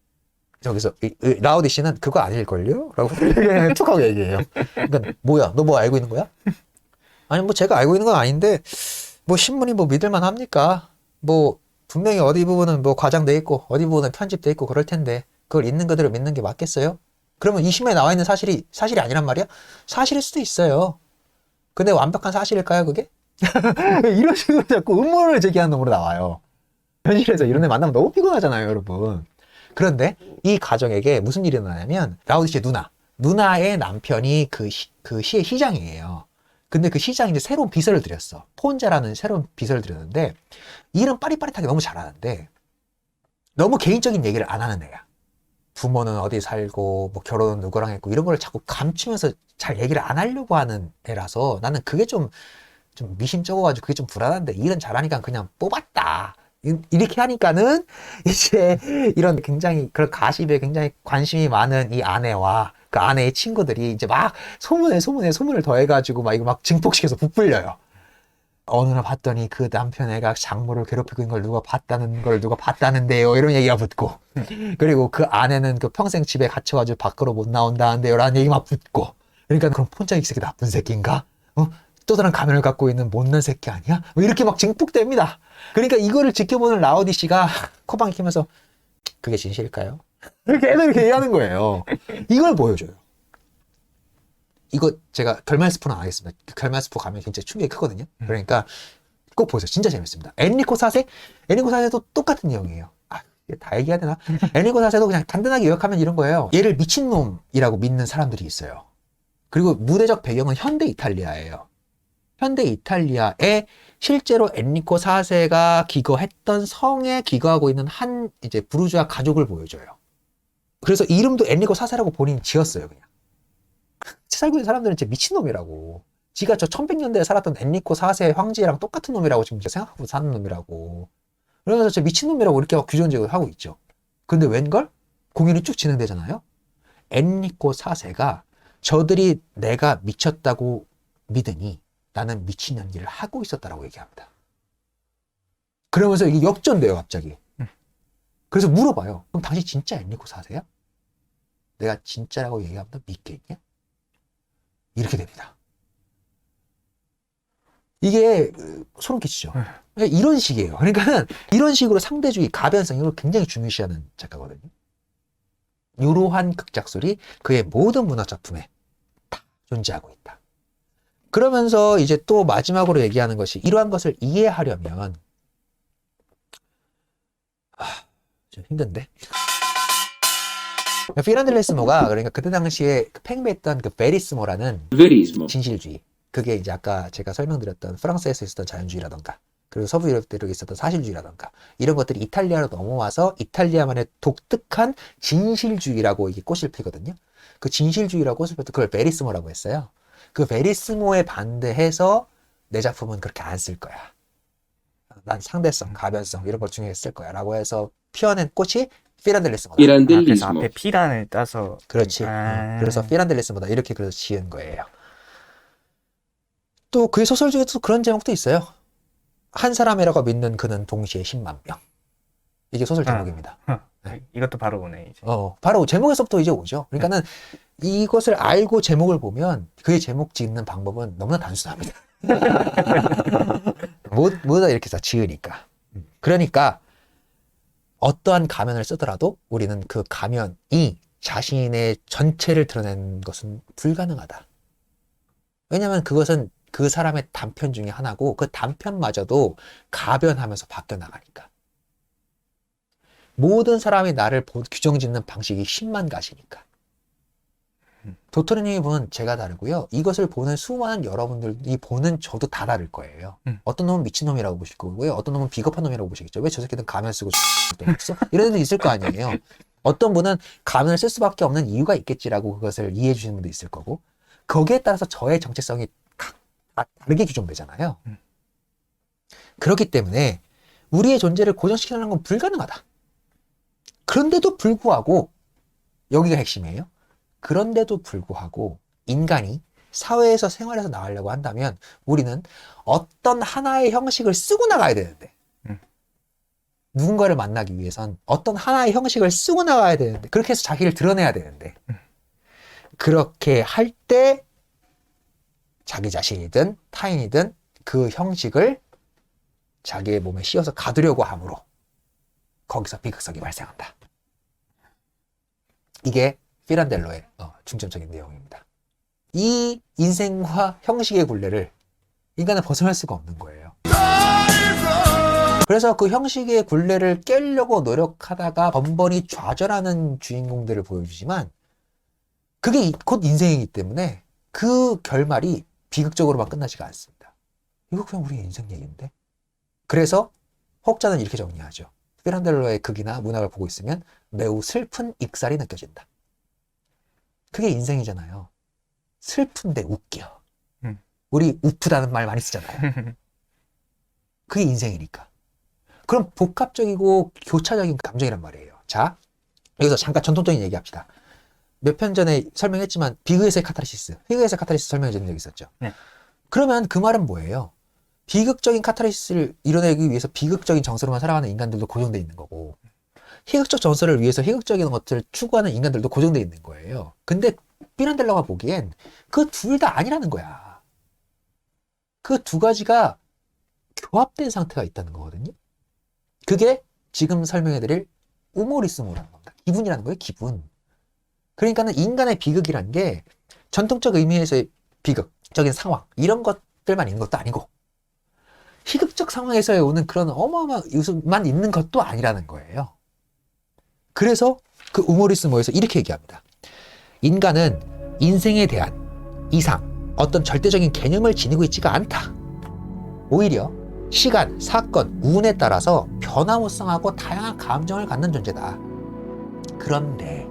저기서 라우디 씨는 그거 아닐걸요? 라고 툭 하고 얘기해요. 그러니까 뭐야? 너 뭐 알고 있는 거야? 아니 뭐 제가 알고 있는 건 아닌데 뭐 신문이 뭐 믿을만 합니까? 뭐 분명히 어디 부분은 뭐 과장돼 있고 어디 부분은 편집돼 있고 그럴 텐데 그걸 있는 그대로 믿는 게 맞겠어요? 그러면 이 신문에 나와 있는 사실이 아니란 말이야? 사실일 수도 있어요. 근데 완벽한 사실일까요 그게? 이런 식으로 자꾸 음모론을 제기하는 놈으로 나와요. 현실에서 이런 애 만나면 너무 피곤하잖아요, 여러분. 그런데 이 가정에게 무슨 일이 일어나냐면 라우디 씨의 누나의 남편이 그 시의 시장이에요. 근데 그 시장이 이제 새로운 비서를 들였어. 폰자라는 새로운 비서를 들였는데 일은 빠릿빠릿하게 너무 잘하는데 너무 개인적인 얘기를 안 하는 애야. 부모는 어디 살고 뭐 결혼은 누구랑 했고 이런 걸 자꾸 감추면서 잘 얘기를 안 하려고 하는 애라서 나는 그게 좀 미심쩍어가지고 그게 좀 불안한데 일은 잘하니까 그냥 뽑았다. 이렇게 하니까는 이제 이런 굉장히 그런 가십에 굉장히 관심이 많은 이 아내와 그 아내의 친구들이 이제 막 소문을 더해가지고 막 이거 막 증폭시켜서 부풀려요. 어느 날 봤더니 그 남편 애가 장모를 괴롭히고 있는 걸 누가 봤다는데요. 이런 얘기가 붙고. 그리고 그 아내는 그 평생 집에 갇혀가지고 밖으로 못 나온다는데요. 라는 얘기 막 붙고. 그러니까 그럼 폰자 이 새끼 나쁜 새끼인가? 또 다른 가면을 갖고 있는 못난 새끼 아니야? 뭐 이렇게 막 증폭됩니다. 그러니까 이거를 지켜보는 라우디 씨가 코방 키면서 그게 진실일까요? 이렇게 얘기하는 거예요. 이걸 보여줘요. 이거 제가 결말 스포는 안 하겠습니다. 결말 스포 가면 진짜 충격이 크거든요. 그러니까 꼭 보세요. 진짜 재밌습니다. 엔리코 사세도 똑같은 내용이에요. 다 얘기해야 되나? 엔리코 사세도 그냥 간단하게 요약하면 이런 거예요. 얘를 미친놈이라고 믿는 사람들이 있어요. 그리고 무대적 배경은 현대 이탈리아예요. 현대 이탈리아에 실제로 엔리코 4세가 기거했던 성에 기거하고 있는 한 이제 부르주아 가족을 보여줘요. 그래서 이름도 엔리코 4세라고 본인이 지었어요, 그냥. 살고 있는 사람들은 진짜 미친놈이라고. 지가 저 1100년대에 살았던 엔리코 4세 황제랑 똑같은 놈이라고 지금 생각하고 사는 놈이라고. 그러면서 진짜 미친놈이라고 이렇게 규정적으로 하고 있죠. 근데 웬걸? 공연이 쭉 진행되잖아요. 엔리코 4세가 저들이 내가 미쳤다고 믿으니 나는 미친 연기를 하고 있었다라고 얘기합니다. 그러면서 이게 역전돼요, 갑자기. 그래서 물어봐요. 그럼 당신 진짜 엔리코 4세야? 내가 진짜라고 얘기하면 너 믿겠냐? 이렇게 됩니다. 이게 소름 끼치죠. 이런 식이에요. 그러니까 이런 식으로 상대주의, 가변성 이걸 굉장히 중요시하는 작가거든요. 이러한 극작술이 그의 모든 문학작품에 다 존재하고 있다. 그러면서 이제 또 마지막으로 얘기하는 것이 이러한 것을 이해하려면 좀 힘든데. 피란델레스모가 그러니까 그때 당시에 팽배했던 그 베리스모라는 진실주의. 그게 이제 아까 제가 설명드렸던 프랑스에서 있었던 자연주의라던가 그리고 서부 유럽대륙에 있었던 사실주의라던가 이런 것들이 이탈리아로 넘어와서 이탈리아만의 독특한 진실주의라고 이게 꽃을 피거든요. 그 진실주의라고 꽃을 폈던 그걸 베리스모라고 했어요. 그 베리스모에 반대해서 내 작품은 그렇게 안 쓸 거야. 난 상대성, 가변성 이런 걸 중요하게 쓸 거야 라고 해서 피어낸 꽃이 피란델레스모다. 그래서 앞에 피란을 따서 그렇지. 그래서 피란델레스모다 이렇게 그래서 지은 거예요. 또 그의 소설 중에도 그런 제목도 있어요. 한 사람이라고 믿는 그는 동시에 10만 명. 이게 소설 제목입니다. 이것도 바로 오네 이제. 바로 제목에서부터 이제 오죠. 그러니까는 이것을 알고 제목을 보면 그의 제목 짓는 방법은 너무나 단순합니다. 모두 다 이렇게 다 지으니까. 그러니까 어떠한 가면을 쓰더라도 우리는 그 가면이 자신의 전체를 드러내는 것은 불가능하다. 왜냐하면 그것은 그 사람의 단편 중에 하나고 그 단편마저도 가변하면서 바뀌어 나가니까. 모든 사람이 나를 규정 짓는 방식이 10만 가지니까. 도토리님이 보는 제가 다르고요. 이것을 보는 수많은 여러분들이 보는 저도 다 다를 거예요. 어떤 놈은 미친놈이라고 보실 거고요. 어떤 놈은 비겁한 놈이라고 보시겠죠. 왜 저 새끼는 가면 쓰고 또 있어? 이런 애도 있을 거 아니에요. 어떤 분은 가면을 쓸 수밖에 없는 이유가 있겠지라고 그것을 이해해 주시는 분도 있을 거고 거기에 따라서 저의 정체성이 다르게 규정되잖아요. 그렇기 때문에 우리의 존재를 고정시키는 건 불가능하다. 그런데도 불구하고 여기가 핵심이에요. 그런데도 불구하고 인간이 사회에서 생활에서 나가려고 한다면 우리는 어떤 하나의 형식을 쓰고 나가야 되는데 누군가를 만나기 위해선 어떤 하나의 형식을 쓰고 나가야 되는데 그렇게 해서 자기를 드러내야 되는데 그렇게 할 때 자기 자신이든 타인이든 그 형식을 자기의 몸에 씌워서 가두려고 함으로 거기서 비극성이 발생한다. 이게 피란델로의 중점적인 내용입니다. 이 인생과 형식의 굴레를 인간은 벗어날 수가 없는 거예요. 그래서 그 형식의 굴레를 깨려고 노력하다가 번번이 좌절하는 주인공들을 보여주지만 그게 곧 인생이기 때문에 그 결말이 비극적으로만 끝나지가 않습니다. 이거 그냥 우리의 인생 얘기인데. 그래서 혹자는 이렇게 정리하죠. 피란델로의 극이나 문학을 보고 있으면 매우 슬픈 익살이 느껴진다. 그게 인생이잖아요. 슬픈데 웃겨. 우리 우프다는 말 많이 쓰잖아요. 그게 인생이니까. 그럼 복합적이고 교차적인 감정이란 말이에요. 자, 여기서 잠깐 전통적인 얘기합시다. 몇 편 전에 설명했지만 비극에서의 카타르시스, 희극에서의 카타르시스 설명해 드린 적이 있었죠. 네. 그러면 그 말은 뭐예요? 비극적인 카타르시스를 이뤄내기 위해서 비극적인 정서로만 살아가는 인간들도 고정되어 있는 거고 희극적 정서를 위해서 희극적인 것들을 추구하는 인간들도 고정되어 있는 거예요. 근데 피란델로가 보기엔 그 둘 다 아니라는 거야. 그 두 가지가 교합된 상태가 있다는 거거든요. 그게 지금 설명해드릴 우모리스모라는 겁니다. 기분이라는 거예요. 기분. 그러니까는 인간의 비극이란 게 전통적 의미에서의 비극적인 상황 이런 것들만 있는 것도 아니고 희극적 상황에서 오는 그런 어마어마한 요소만 있는 것도 아니라는 거예요. 그래서 그 우모리스모에서 이렇게 얘기합니다. 인간은 인생에 대한 이상 어떤 절대적인 개념을 지니고 있지가 않다. 오히려 시간, 사건, 운에 따라서 변화무쌍하고 다양한 감정을 갖는 존재다. 그런데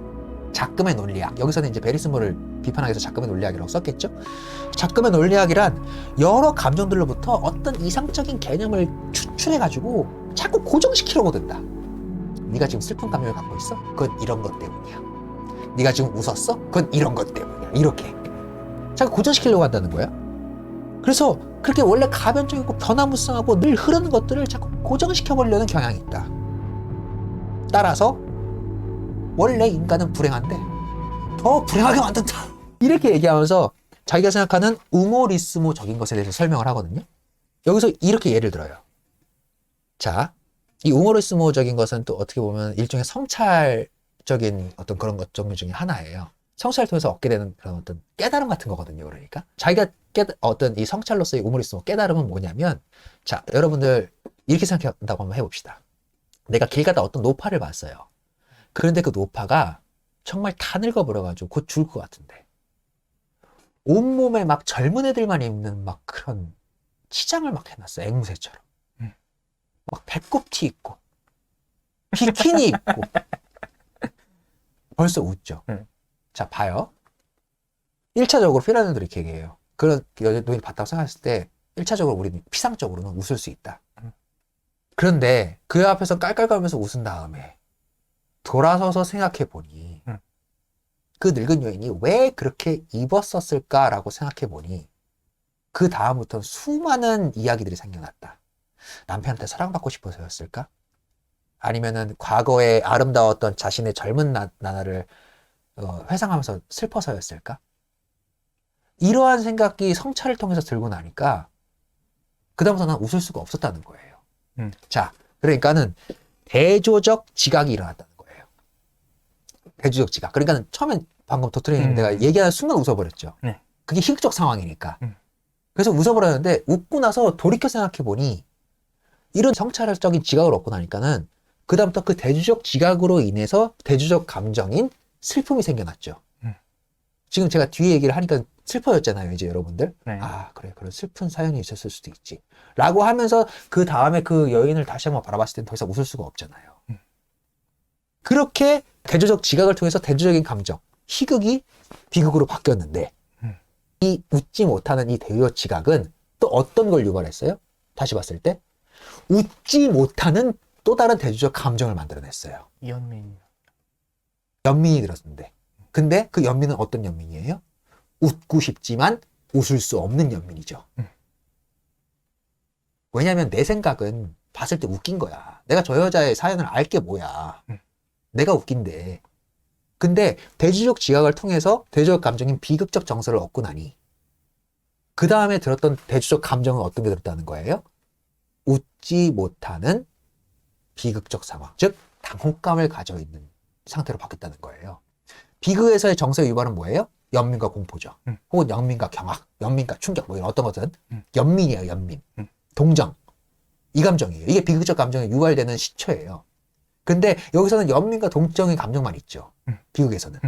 작금의 논리학. 여기서는 이제 베리스모를 비판하기 위해서 작금의 논리학이라고 썼겠죠. 작금의 논리학이란 여러 감정들로부터 어떤 이상적인 개념을 추출해가지고 자꾸 고정시키려고 든다. 네가 지금 슬픈 감정을 갖고 있어? 그건 이런 것 때문이야. 네가 지금 웃었어? 그건 이런 것 때문이야. 이렇게 자꾸 고정시키려고 한다는 거야. 그래서 그렇게 원래 가변적이고 변화무쌍하고 늘 흐르는 것들을 자꾸 고정시켜버리려는 경향이 있다. 따라서 원래 인간은 불행한데 더 불행하게 만든다. 이렇게 얘기하면서 자기가 생각하는 우모리스모적인 것에 대해서 설명을 하거든요. 여기서 이렇게 예를 들어요. 자, 이 우모리스모적인 것은 또 어떻게 보면 일종의 성찰적인 어떤 그런 것 종류 중에 하나예요. 성찰을 통해서 얻게 되는 그런 어떤 깨달음 같은 거거든요. 그러니까 자기가 어떤 이 성찰로서의 우모리스모 깨달음은 뭐냐면, 자, 여러분들 이렇게 생각한다고 한번 해봅시다. 내가 길 가다 어떤 노파를 봤어요. 그런데 그 노파가 정말 다 늙어버려가지고 곧 죽을 것 같은데 온몸에 막 젊은 애들만 입는 막 그런 치장을 막 해놨어. 앵무새처럼. 막 배꼽티 있고 비키니 입고 벌써 웃죠. 자, 봐요. 1차적으로 피라노들이 이렇게 얘기해요. 그런 노인을 봤다고 생각했을 때 1차적으로 우리는 피상적으로는 웃을 수 있다. 그런데 그 앞에서 깔깔거리면서 웃은 다음에 돌아서서 생각해 보니 그 늙은 여인이 왜 그렇게 입었었을까라고 생각해 보니 그 다음부터는 수많은 이야기들이 생겨났다. 남편한테 사랑받고 싶어서였을까? 아니면은 과거에 아름다웠던 자신의 젊은 나날을 회상하면서 슬퍼서였을까? 이러한 생각이 성찰을 통해서 들고 나니까 그다음부터는 웃을 수가 없었다는 거예요. 자, 그러니까는 대조적 지각이 일어났다는 거예요. 대조적 지각. 그러니까는 처음엔 방금 도트리님 내가 얘기하는 순간 웃어버렸죠. 네. 그게 희극적 상황이니까. 그래서 웃어버렸는데 웃고 나서 돌이켜 생각해 보니 이런 성찰적인 지각을 얻고 나니까는 그다음부터 그 대조적 지각으로 인해서 대조적 감정인 슬픔이 생겨났죠. 지금 제가 뒤에 얘기를 하니까 슬퍼졌잖아요, 이제 여러분들. 네. 아, 그래, 그런 슬픈 사연이 있었을 수도 있지. 라고 하면서 그 다음에 그 여인을 다시 한번 바라봤을 때는 더 이상 웃을 수가 없잖아요. 그렇게 대조적 지각을 통해서 대조적인 감정, 희극이 비극으로 바뀌었는데, 이 웃지 못하는 이 대조적 지각은 또 어떤 걸 유발했어요? 다시 봤을 때, 웃지 못하는 또 다른 대조적 감정을 만들어냈어요. 연민. 연민이 들었는데. 근데 그 연민은 어떤 연민이에요? 웃고 싶지만 웃을 수 없는 연민이죠. 왜냐면 내 생각은 봤을 때 웃긴 거야. 내가 저 여자의 사연을 알 게 뭐야. 내가 웃긴데. 근데 대조적 지각을 통해서 대조적 감정인 비극적 정서를 얻고 나니 그 다음에 들었던 대조적 감정은 어떤 게 들었다는 거예요? 웃지 못하는 비극적 상황. 즉 당혹감을 가져 있는 상태로 바뀌었다는 거예요. 비극에서의 정서의 유발은 뭐예요? 연민과 공포죠. 혹은 연민과 경악, 연민과 충격, 뭐 이런 어떤 것은 연민이에요, 연민. 동정. 이 감정이에요. 이게 비극적 감정에 유발되는 시초예요. 근데 여기서는 연민과 동정의 감정만 있죠. 비극에서는.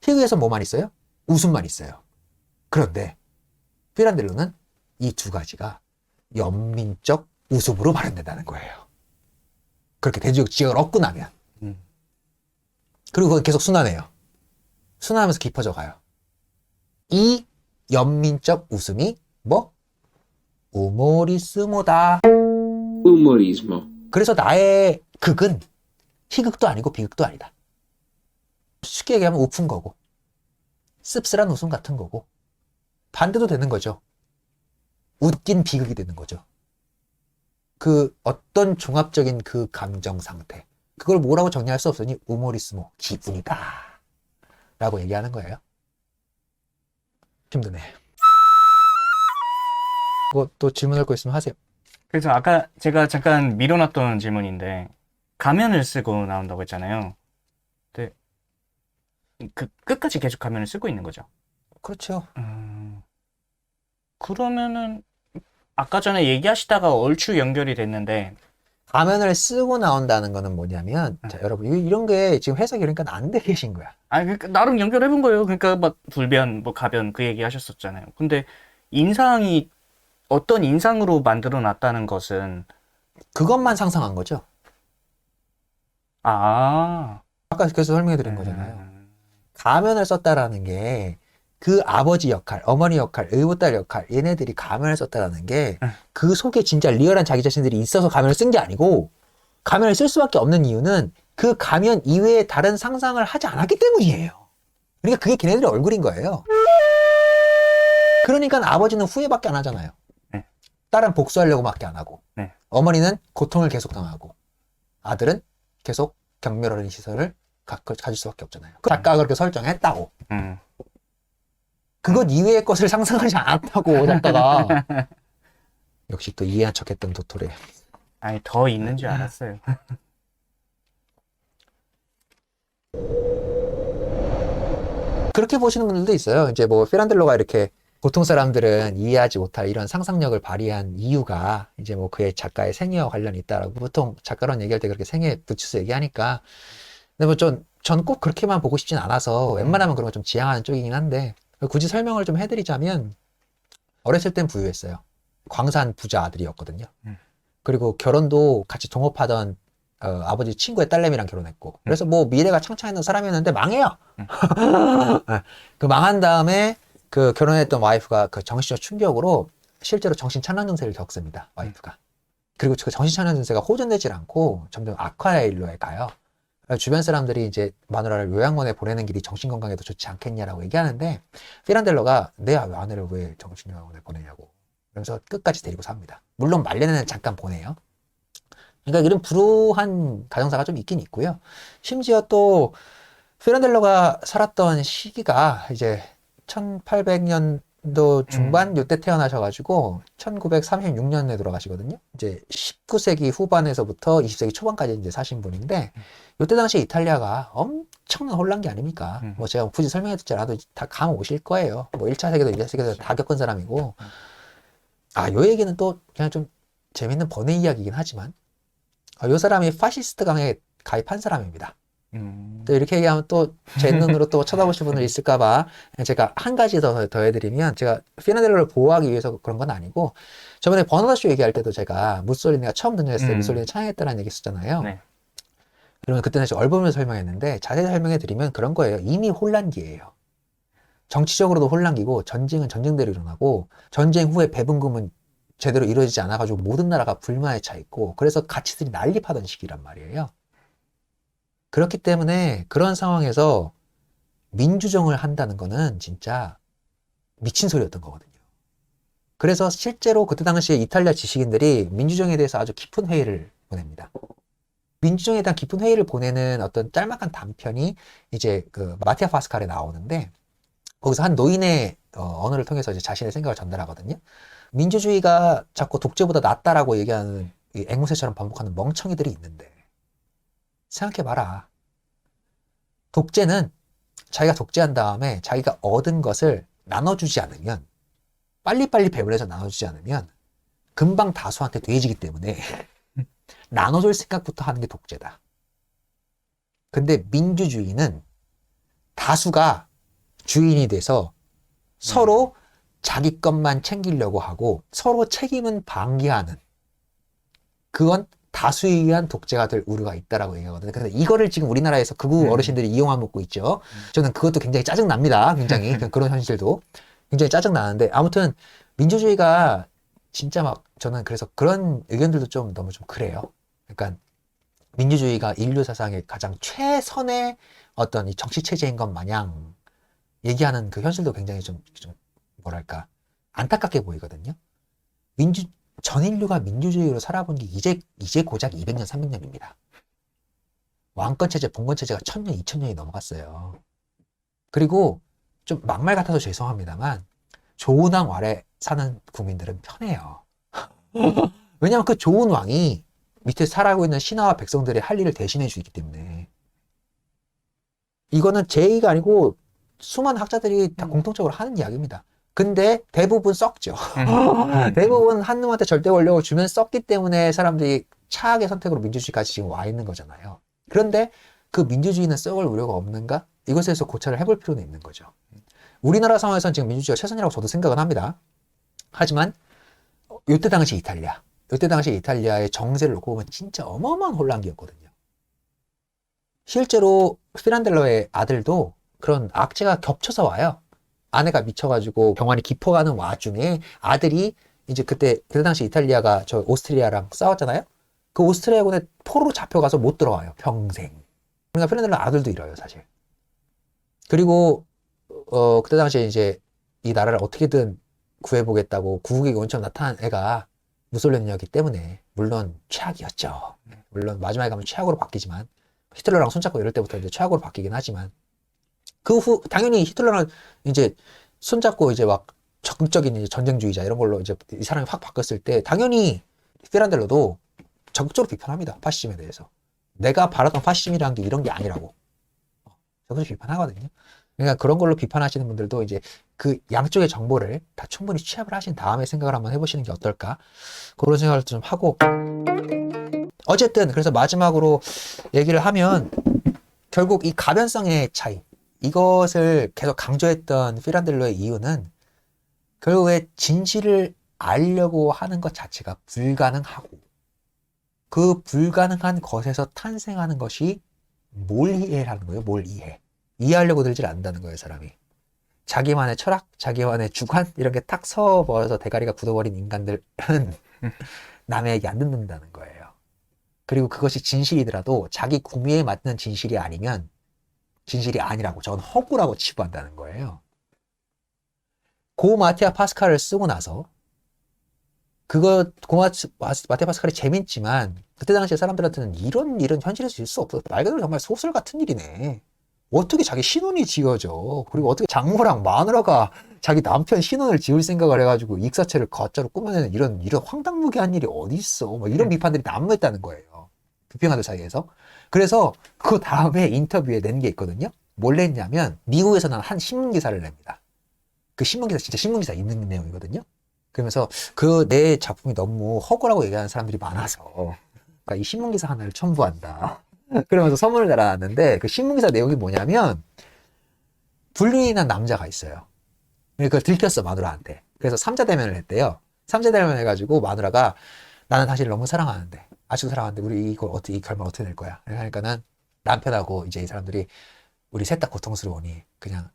희극에서는 뭐만 있어요? 웃음만 있어요. 그런데 피란델로는 이 두 가지가 연민적 웃음으로 발현된다는 거예요. 그렇게 대조적 지각을 얻고 나면. 그리고 그건 계속 순환해요. 순환하면서 깊어져 가요. 이 연민적 웃음이 뭐? 우모리스모다. Humorismo. 그래서 나의 극은 희극도 아니고 비극도 아니다. 쉽게 얘기하면 우픈 거고 씁쓸한 웃음 같은 거고 반대도 되는 거죠. 웃긴 비극이 되는 거죠. 그 어떤 종합적인 그 감정 상태, 그걸 뭐라고 정리할 수 없으니 우모리스모, 기분이다 라고 얘기하는 거예요. 힘드네. 뭐 또 질문할 거 있으면 하세요. 그래서 아까 제가 잠깐 미뤄놨던 질문인데, 가면을 쓰고 나온다고 했잖아요. 근데 그 끝까지 계속 가면을 쓰고 있는 거죠. 그렇죠. 그러면은 아까 전에 얘기하시다가 얼추 연결이 됐는데, 가면을 쓰고 나온다는 거는 뭐냐면, 자, 여러분, 이런 게 지금 해석이 그러니까 안 돼 계신 거야. 아니, 그러니까 나름 연결해본 거예요. 그러니까 막 불변, 뭐 가변 그 얘기 하셨었잖아요. 근데 인상이 어떤 인상으로 만들어 놨다는 것은, 그것만 상상한 거죠. 아, 아까 그래서 설명해 드린 거잖아요. 가면을 썼다라는 게 그 아버지 역할, 어머니 역할, 의붓딸 역할, 얘네들이 가면을 썼다라는 게 그 속에 진짜 리얼한 자기 자신들이 있어서 가면을 쓴 게 아니고 가면을 쓸 수밖에 없는 이유는 그 가면 이외에 다른 상상을 하지 않았기 때문이에요. 그러니까 그게 걔네들의 얼굴인 거예요. 그러니까 아버지는 후회밖에 안 하잖아요. 네. 딸은 복수하려고밖에 안 하고, 네. 어머니는 고통을 계속 당하고, 아들은 계속 경멸하는 시선을 가질 수밖에 없잖아요. 그 작가가 그렇게 설정했다고. 그것 이외의 것을 상상하지 않았다고 작가가. 역시 또 이해한 척했던 도토레. 아니, 더 있는 줄 알았어요. 그렇게 보시는 분들도 있어요. 이제 뭐 피란델로가 이렇게 보통 사람들은 이해하지 못할 이런 상상력을 발휘한 이유가 이제 뭐 그의 작가의 생애와 관련이 있다라고 보통 작가론 얘기할 때 그렇게 생애 붙여서 얘기하니까. 근데 뭐 전 꼭 그렇게만 보고 싶진 않아서 웬만하면 그런 거 좀 지향하는 쪽이긴 한데 굳이 설명을 좀 해드리자면 어렸을 땐 부유했어요. 광산 부자 아들이었거든요. 그리고 결혼도 같이 동업하던 아버지 친구의 딸내미랑 결혼했고 그래서 뭐 미래가 창창했던 사람이었는데 망해요. 그 망한 다음에 그 결혼했던 와이프가 그 정신적 충격으로 실제로 정신찬란 증세를 겪습니다. 와이프가. 그리고 그 정신찬란 증세가 호전되질 않고 점점 악화의 일로에 가요. 주변 사람들이 이제 마누라를 요양원에 보내는 길이 정신건강에도 좋지 않겠냐라고 얘기하는데 피란델로가 내 아내를 왜 정신요양원에 보내냐고 그러면서 끝까지 데리고 삽니다. 물론 말년에는 잠깐 보내요. 그러니까 이런 불우한 가정사가 좀 있긴 있고요. 심지어 또 피란델로가 살았던 시기가 이제 1800년도 중반 요때 태어나셔가지고 1936년에 돌아가시거든요. 이제 19세기 후반에서부터 20세기 초반까지 이제 사신 분인데 요때 당시 이탈리아가 엄청난 혼란기 아닙니까? 뭐 제가 굳이 설명해 듣지 않아도 다 감 오실 거예요. 뭐 1차 세계도 2차 세계도 다 겪은 사람이고 요 얘기는 또 그냥 좀 재밌는 번외 이야기이긴 하지만 요 사람이 파시스트 강에 가입한 사람입니다. 또 이렇게 얘기하면 또 제 눈으로 또 쳐다보실 분들 있을까봐 제가 한 가지 더 해드리면 제가 피란델로를 보호하기 위해서 그런 건 아니고 저번에 버나드쇼 얘기할 때도 제가 무솔리니가 처음 등장했을 때 무솔리니 찬양했다는 얘기 했었잖아요. 네. 그러면 그때는 얼버무려 설명했는데 자세히 설명해 드리면 그런 거예요. 이미 혼란기예요. 정치적으로도 혼란기고 전쟁은 전쟁대로 일어나고 전쟁 후에 배분금은 제대로 이루어지지 않아가지고 모든 나라가 불만에 차 있고 그래서 가치들이 난립하던 시기란 말이에요. 그렇기 때문에 그런 상황에서 민주정을 한다는 거는 진짜 미친 소리였던 거거든요. 그래서 실제로 그때 당시에 이탈리아 지식인들이 민주정에 대해서 아주 깊은 회의를 보냅니다. 민주정에 대한 깊은 회의를 보내는 어떤 짤막한 단편이 이제 그 마티아 파스칼에 나오는데 거기서 한 노인의 언어를 통해서 이제 자신의 생각을 전달하거든요. 민주주의가 자꾸 독재보다 낫다라고 얘기하는 이 앵무새처럼 반복하는 멍청이들이 있는데 생각해봐라. 독재는 자기가 독재한 다음에 자기가 얻은 것을 나눠주지 않으면 빨리빨리 배분해서 나눠주지 않으면 금방 다수한테 돼지기 때문에 나눠줄 생각부터 하는 게 독재다. 근데 민주주의는 다수가 주인이 돼서 서로 자기 것만 챙기려고 하고 서로 책임은 방기하는 그건 다수에 의한 독재가 될 우려가 있다라고 얘기하거든요. 그래서 이거를 지금 우리나라에서 극우 어르신들이 이용하고 먹고 있죠. 저는 그것도 굉장히 짜증납니다. 굉장히 그런 현실도 굉장히 짜증나는데 아무튼 민주주의가 진짜 막 저는 그래서 그런 의견들도 좀 너무 좀 그래요. 그러니까 민주주의가 인류 사상의 가장 최선의 어떤 이 정치 체제인 것 마냥 얘기하는 그 현실도 굉장히 좀 뭐랄까 안타깝게 보이거든요. 전 인류가 민주주의로 살아본 게 이제 고작 200년, 300년입니다. 왕권체제, 봉건체제가 1000년, 2000년이 넘어갔어요. 그리고 좀 막말 같아서 죄송합니다만 좋은 왕 아래 사는 국민들은 편해요. 왜냐하면 그 좋은 왕이 밑에 살아가고 있는 신하와 백성들의 할 일을 대신해 주기 때문에 이거는 제 얘기가 아니고 수많은 학자들이 다 공통적으로 하는 이야기입니다. 근데 대부분 썩죠. 대부분 한 놈한테 절대 권력을 주면 썩기 때문에 사람들이 차악의 선택으로 민주주의까지 지금 와 있는 거잖아요. 그런데 그 민주주의는 썩을 우려가 없는가? 이것에 대해서 고찰을 해볼 필요는 있는 거죠. 우리나라 상황에서는 지금 민주주의가 최선이라고 저도 생각은 합니다. 하지만 이때 당시 이탈리아의 정세를 놓고 보면 진짜 어마어마한 혼란기였거든요. 실제로 피란델로의 아들도 그런 악재가 겹쳐서 와요. 아내가 미쳐가지고 병원에 깊어가는 와중에 아들이 이제 그때 당시 이탈리아가 저 오스트리아랑 싸웠잖아요. 그 오스트리아군에 포로로 잡혀가서 못 들어와요. 평생. 그러니까 핀란드는 아들도 잃어요, 사실. 그리고 그때 당시에 이제 이 나라를 어떻게든 구해보겠다고 구국의 원처럼 나타난 애가 무솔리니였기 때문에 물론 최악이었죠. 물론 마지막에 가면 최악으로 바뀌지만 히틀러랑 손잡고 이럴 때부터 이제 최악으로 바뀌긴 하지만 그 후 당연히 히틀러랑 이제 손잡고 이제 막 적극적인 이제 전쟁주의자 이런 걸로 이제 이 사람이 확 바뀌었을 때 당연히 피란델로도 적극적으로 비판합니다. 파시즘에 대해서. 내가 바라던 파시즘이라는 게 이런 게 아니라고. 적극적으로 비판하거든요. 그러니까 그런 걸로 비판하시는 분들도 이제 그 양쪽의 정보를 다 충분히 취합을 하신 다음에 생각을 한번 해보시는 게 어떨까. 그런 생각을 좀 하고. 어쨌든 그래서 마지막으로 얘기를 하면 결국 이 가변성의 차이. 이것을 계속 강조했던 피란델로의 이유는 결국에 진실을 알려고 하는 것 자체가 불가능하고 그 불가능한 것에서 탄생하는 것이 몰이해라는 거예요. 몰이해. 이해하려고 들질 않는다는 거예요, 사람이. 자기만의 철학, 자기만의 주관 이런 게 탁 서버려서 대가리가 굳어버린 인간들은 남의 얘기 안 듣는다는 거예요. 그리고 그것이 진실이더라도 자기 구미에 맞는 진실이 아니면 진실이 아니라고 저건 허구라고 치부한다는 거예요. 고 마티아 파스칼을 쓰고 나서 마티아 파스칼이 재밌지만 그때 당시에 사람들한테는 이런 일은 현실에서 있을 수 없어. 말 그대로 정말 소설 같은 일이네. 어떻게 자기 신혼이 지어져. 그리고 어떻게 장모랑 마누라가 자기 남편 신혼을 지을 생각을 해가지고 익사체를 가짜로 꾸며내는 이런 황당무계한 일이 어디 있어. 뭐 이런 비판들이 난무했다는 거예요. 비평가들 사이에서. 그래서 그 다음에 인터뷰에 낸 게 있거든요. 뭘 냈냐면 미국에서는 한 신문기사를 냅니다. 그 신문기사 진짜 신문기사 있는 내용이거든요. 그러면서 그 내 작품이 너무 허구라고 얘기하는 사람들이 많아서 그러니까 이 신문기사 하나를 첨부한다. 그러면서 서문을 달아놨는데 그 신문기사 내용이 뭐냐면 불륜이 난 남자가 있어요. 그걸 들켰어 마누라한테. 그래서 3자 대면을 했대요. 3자 대면을 해가지고 마누라가 나는 당신을 너무 사랑하는데 아직도 사랑하는데 우리 이걸 어떻게 이 결말 어떻게 낼 거야? 그러니까는 남편하고 이제 이 사람들이 우리 셋 다 고통스러우니 그냥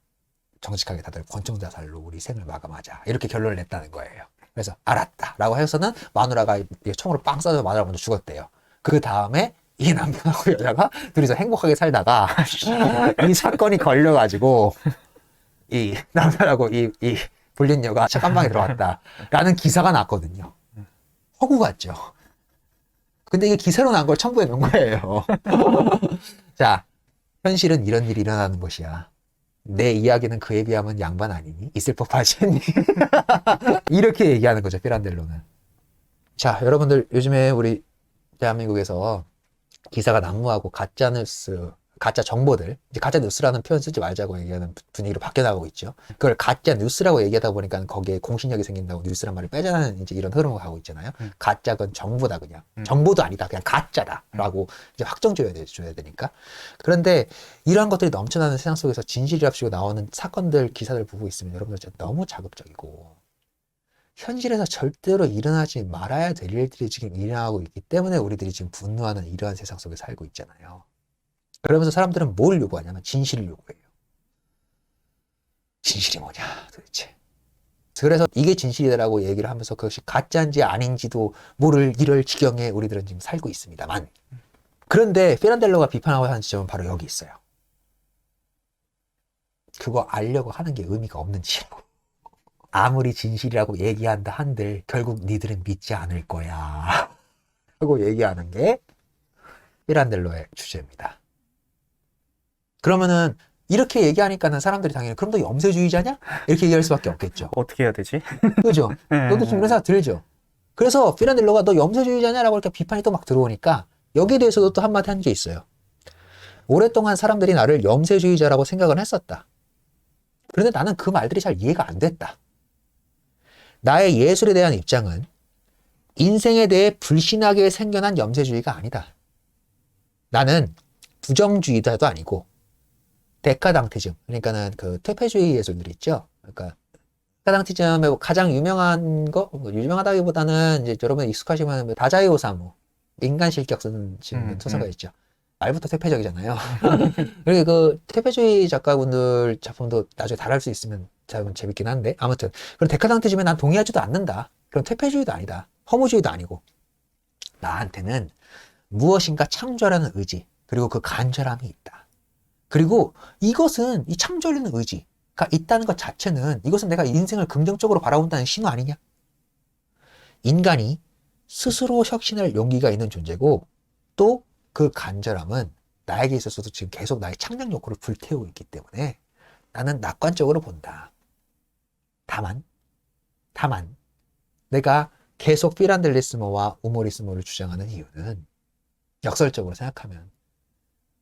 정직하게 다들 권총 자살로 우리 생을 마감하자 이렇게 결론을 냈다는 거예요. 그래서 알았다 라고 해서는 마누라가 총으로 빵 쏴서 마누라가 먼저 죽었대요. 그 다음에 이 남편하고 여자가 둘이서 행복하게 살다가 이 사건이 걸려가지고 이 남편하고 이 불륜녀가 깜방에 들어왔다 라는 기사가 났거든요. 허구 같죠. 근데 이게 기사로 난 걸 첨부해 놓은 거예요. 자, 현실은 이런 일이 일어나는 것이야. 내 이야기는 그에 비하면 양반 아니니? 있을 법하지 않니? 이렇게 얘기하는 거죠, 피란델로는. 자, 여러분들 요즘에 우리 대한민국에서 기사가 난무하고 가짜뉴스, 가짜 정보들, 이제 가짜 뉴스라는 표현 쓰지 말자고 얘기하는 분위기로 바뀌어나가고 있죠. 그걸 가짜 뉴스라고 얘기하다 보니까 거기에 공신력이 생긴다고 뉴스란 말을 빼자는 이제 이런 흐름으로 가고 있잖아요. 가짜건 정보다 그냥. 정보도 아니다. 그냥 가짜다라고 이제 확정줘야 되니까. 그런데 이러한 것들이 넘쳐나는 세상 속에서 진실이랍시고 나오는 사건들, 기사들 보고 있으면 여러분들 진짜 너무 자극적이고 현실에서 절대로 일어나지 말아야 될 일들이 지금 일어나고 있기 때문에 우리들이 지금 분노하는 이러한 세상 속에 살고 있잖아요. 그러면서 사람들은 뭘 요구하냐면 진실을 요구해요. 진실이 뭐냐 도대체. 그래서 이게 진실이다라고 얘기를 하면서 그것이 가짜인지 아닌지도 모를 이럴 지경에 우리들은 지금 살고 있습니다만. 그런데 피란델로가 비판하고 하는 지점은 바로 여기 있어요. 그거 알려고 하는 게 의미가 없는 짓이라고. 아무리 진실이라고 얘기한다 한들 결국 니들은 믿지 않을 거야 하고 얘기하는 게 피란델로의 주제입니다. 그러면은 이렇게 얘기하니까는 사람들이 당연히 그럼 너 염세주의자냐? 이렇게 얘기할 수밖에 없겠죠. 어떻게 해야 되지? 그죠? 너도 지금 그런 생각 들죠? 그래서 피란델로가 너 염세주의자냐라고 이렇게 비판이 또 막 들어오니까 여기에 대해서도 또 한마디 한 게 있어요. 오랫동안 사람들이 나를 염세주의자라고 생각을 했었다. 그런데 나는 그 말들이 잘 이해가 안 됐다. 나의 예술에 대한 입장은 인생에 대해 불신하게 생겨난 염세주의가 아니다. 나는 부정주의자도 아니고 데카당티즘, 그러니까는 그 퇴폐주의 예술들 있죠. 그러니까 데카당티즘의 가장 유명한 거, 유명하다기보다는 이제 여러분 익숙하시면 다자이 오사무 인간 실격 쓰는 소설가 있죠. 말부터 퇴폐적이잖아요. 그리고 그 퇴폐주의 작가분들 작품도 나중에 다룰 수 있으면 재밌긴 한데 아무튼 그런 데카단트즘에 난 동의하지도 않는다. 그런 퇴폐주의도 아니다. 허무주의도 아니고 나한테는 무엇인가 창조하려는 의지 그리고 그 간절함이 있다. 그리고 이것은 이 창조하려는 의지가 있다는 것 자체는 이것은 내가 인생을 긍정적으로 바라본다는 신호 아니냐? 인간이 스스로 혁신할 용기가 있는 존재고 또 그 간절함은 나에게 있어서도 지금 계속 나의 창작 욕구를 불태우고 있기 때문에 나는 낙관적으로 본다. 다만 내가 계속 피란델리스모와 우모리스모를 주장하는 이유는 역설적으로 생각하면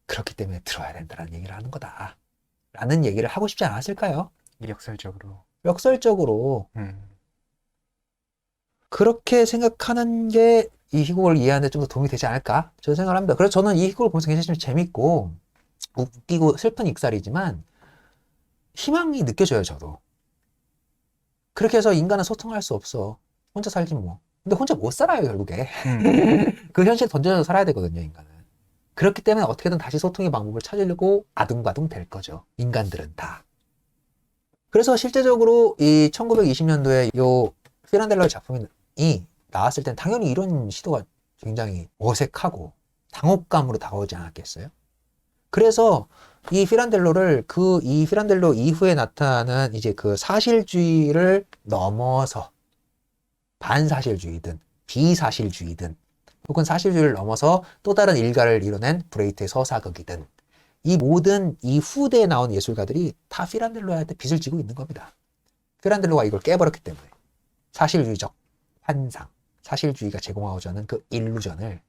그렇기 때문에 들어야 된다는 얘기를 하는 거다. 라는 얘기를 하고 싶지 않았을까요? 역설적으로. 역설적으로 그렇게 생각하는 게 이 희곡을 이해하는 데 좀 더 도움이 되지 않을까? 저는 생각을 합니다. 그래서 저는 이 희곡을 보면서 굉장히 좀 재밌고 웃기고 슬픈 익살이지만 희망이 느껴져요, 저도. 그렇게 해서 인간은 소통할 수 없어. 혼자 살지 뭐. 근데 혼자 못 살아요, 결국에. 그 현실 던져서 살아야 되거든요, 인간은. 그렇기 때문에 어떻게든 다시 소통의 방법을 찾으려고 아둥바둥 될 거죠. 인간들은 다. 그래서 실제적으로 이 1920년도에 요 피란델로의 작품이 나왔을 땐 당연히 이런 시도가 굉장히 어색하고 당혹감으로 다가오지 않았겠어요? 그래서 이 피란델로를 이 피란델로 이후에 나타나는 이제 그 사실주의를 넘어서 반사실주의든 비사실주의든 혹은 사실주의를 넘어서 또 다른 일가를 이뤄낸 브레이트의 서사극이든 이 모든 이 후대에 나온 예술가들이 다 피란델로한테 빚을 지고 있는 겁니다. 피란델로가 이걸 깨버렸기 때문에 사실주의적 환상, 사실주의가 제공하고자 하는 그 일루전을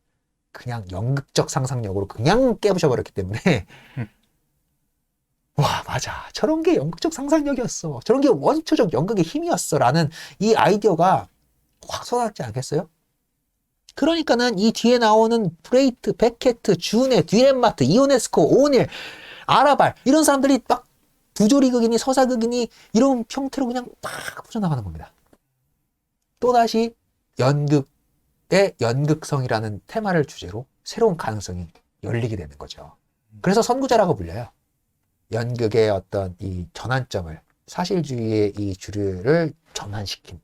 그냥 연극적 상상력으로 그냥 깨부셔버렸기 때문에 와 맞아 저런 게 연극적 상상력이었어 저런 게 원초적 연극의 힘이었어 라는 이 아이디어가 확 쏟아지지 않겠어요? 그러니까는 이 뒤에 나오는 브레이트, 베케트, 주네, 듀렌마트, 이오네스코, 오닐, 아라발 이런 사람들이 막 부조리극이니 서사극이니 이런 형태로 그냥 막 퍼져나가는 겁니다. 또다시 연극의 연극성이라는 테마를 주제로 새로운 가능성이 열리게 되는 거죠. 그래서 선구자라고 불려요. 연극의 어떤 이 전환점을 사실주의의 이 주류를 전환시킨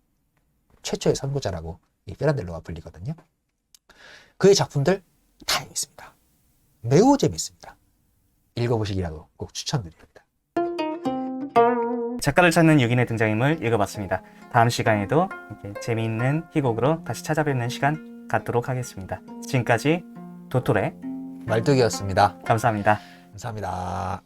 최초의 선구자라고 이 피란델로가 불리거든요. 그의 작품들 다 재밌습니다. 매우 재밌습니다. 읽어보시기라도 꼭 추천드립니다. 작가를 찾는 6인의 등장인물 읽어봤습니다. 다음 시간에도 이렇게 재미있는 희곡으로 다시 찾아뵙는 시간 갖도록 하겠습니다. 지금까지 도토레 말뚝이었습니다. 감사합니다. 감사합니다.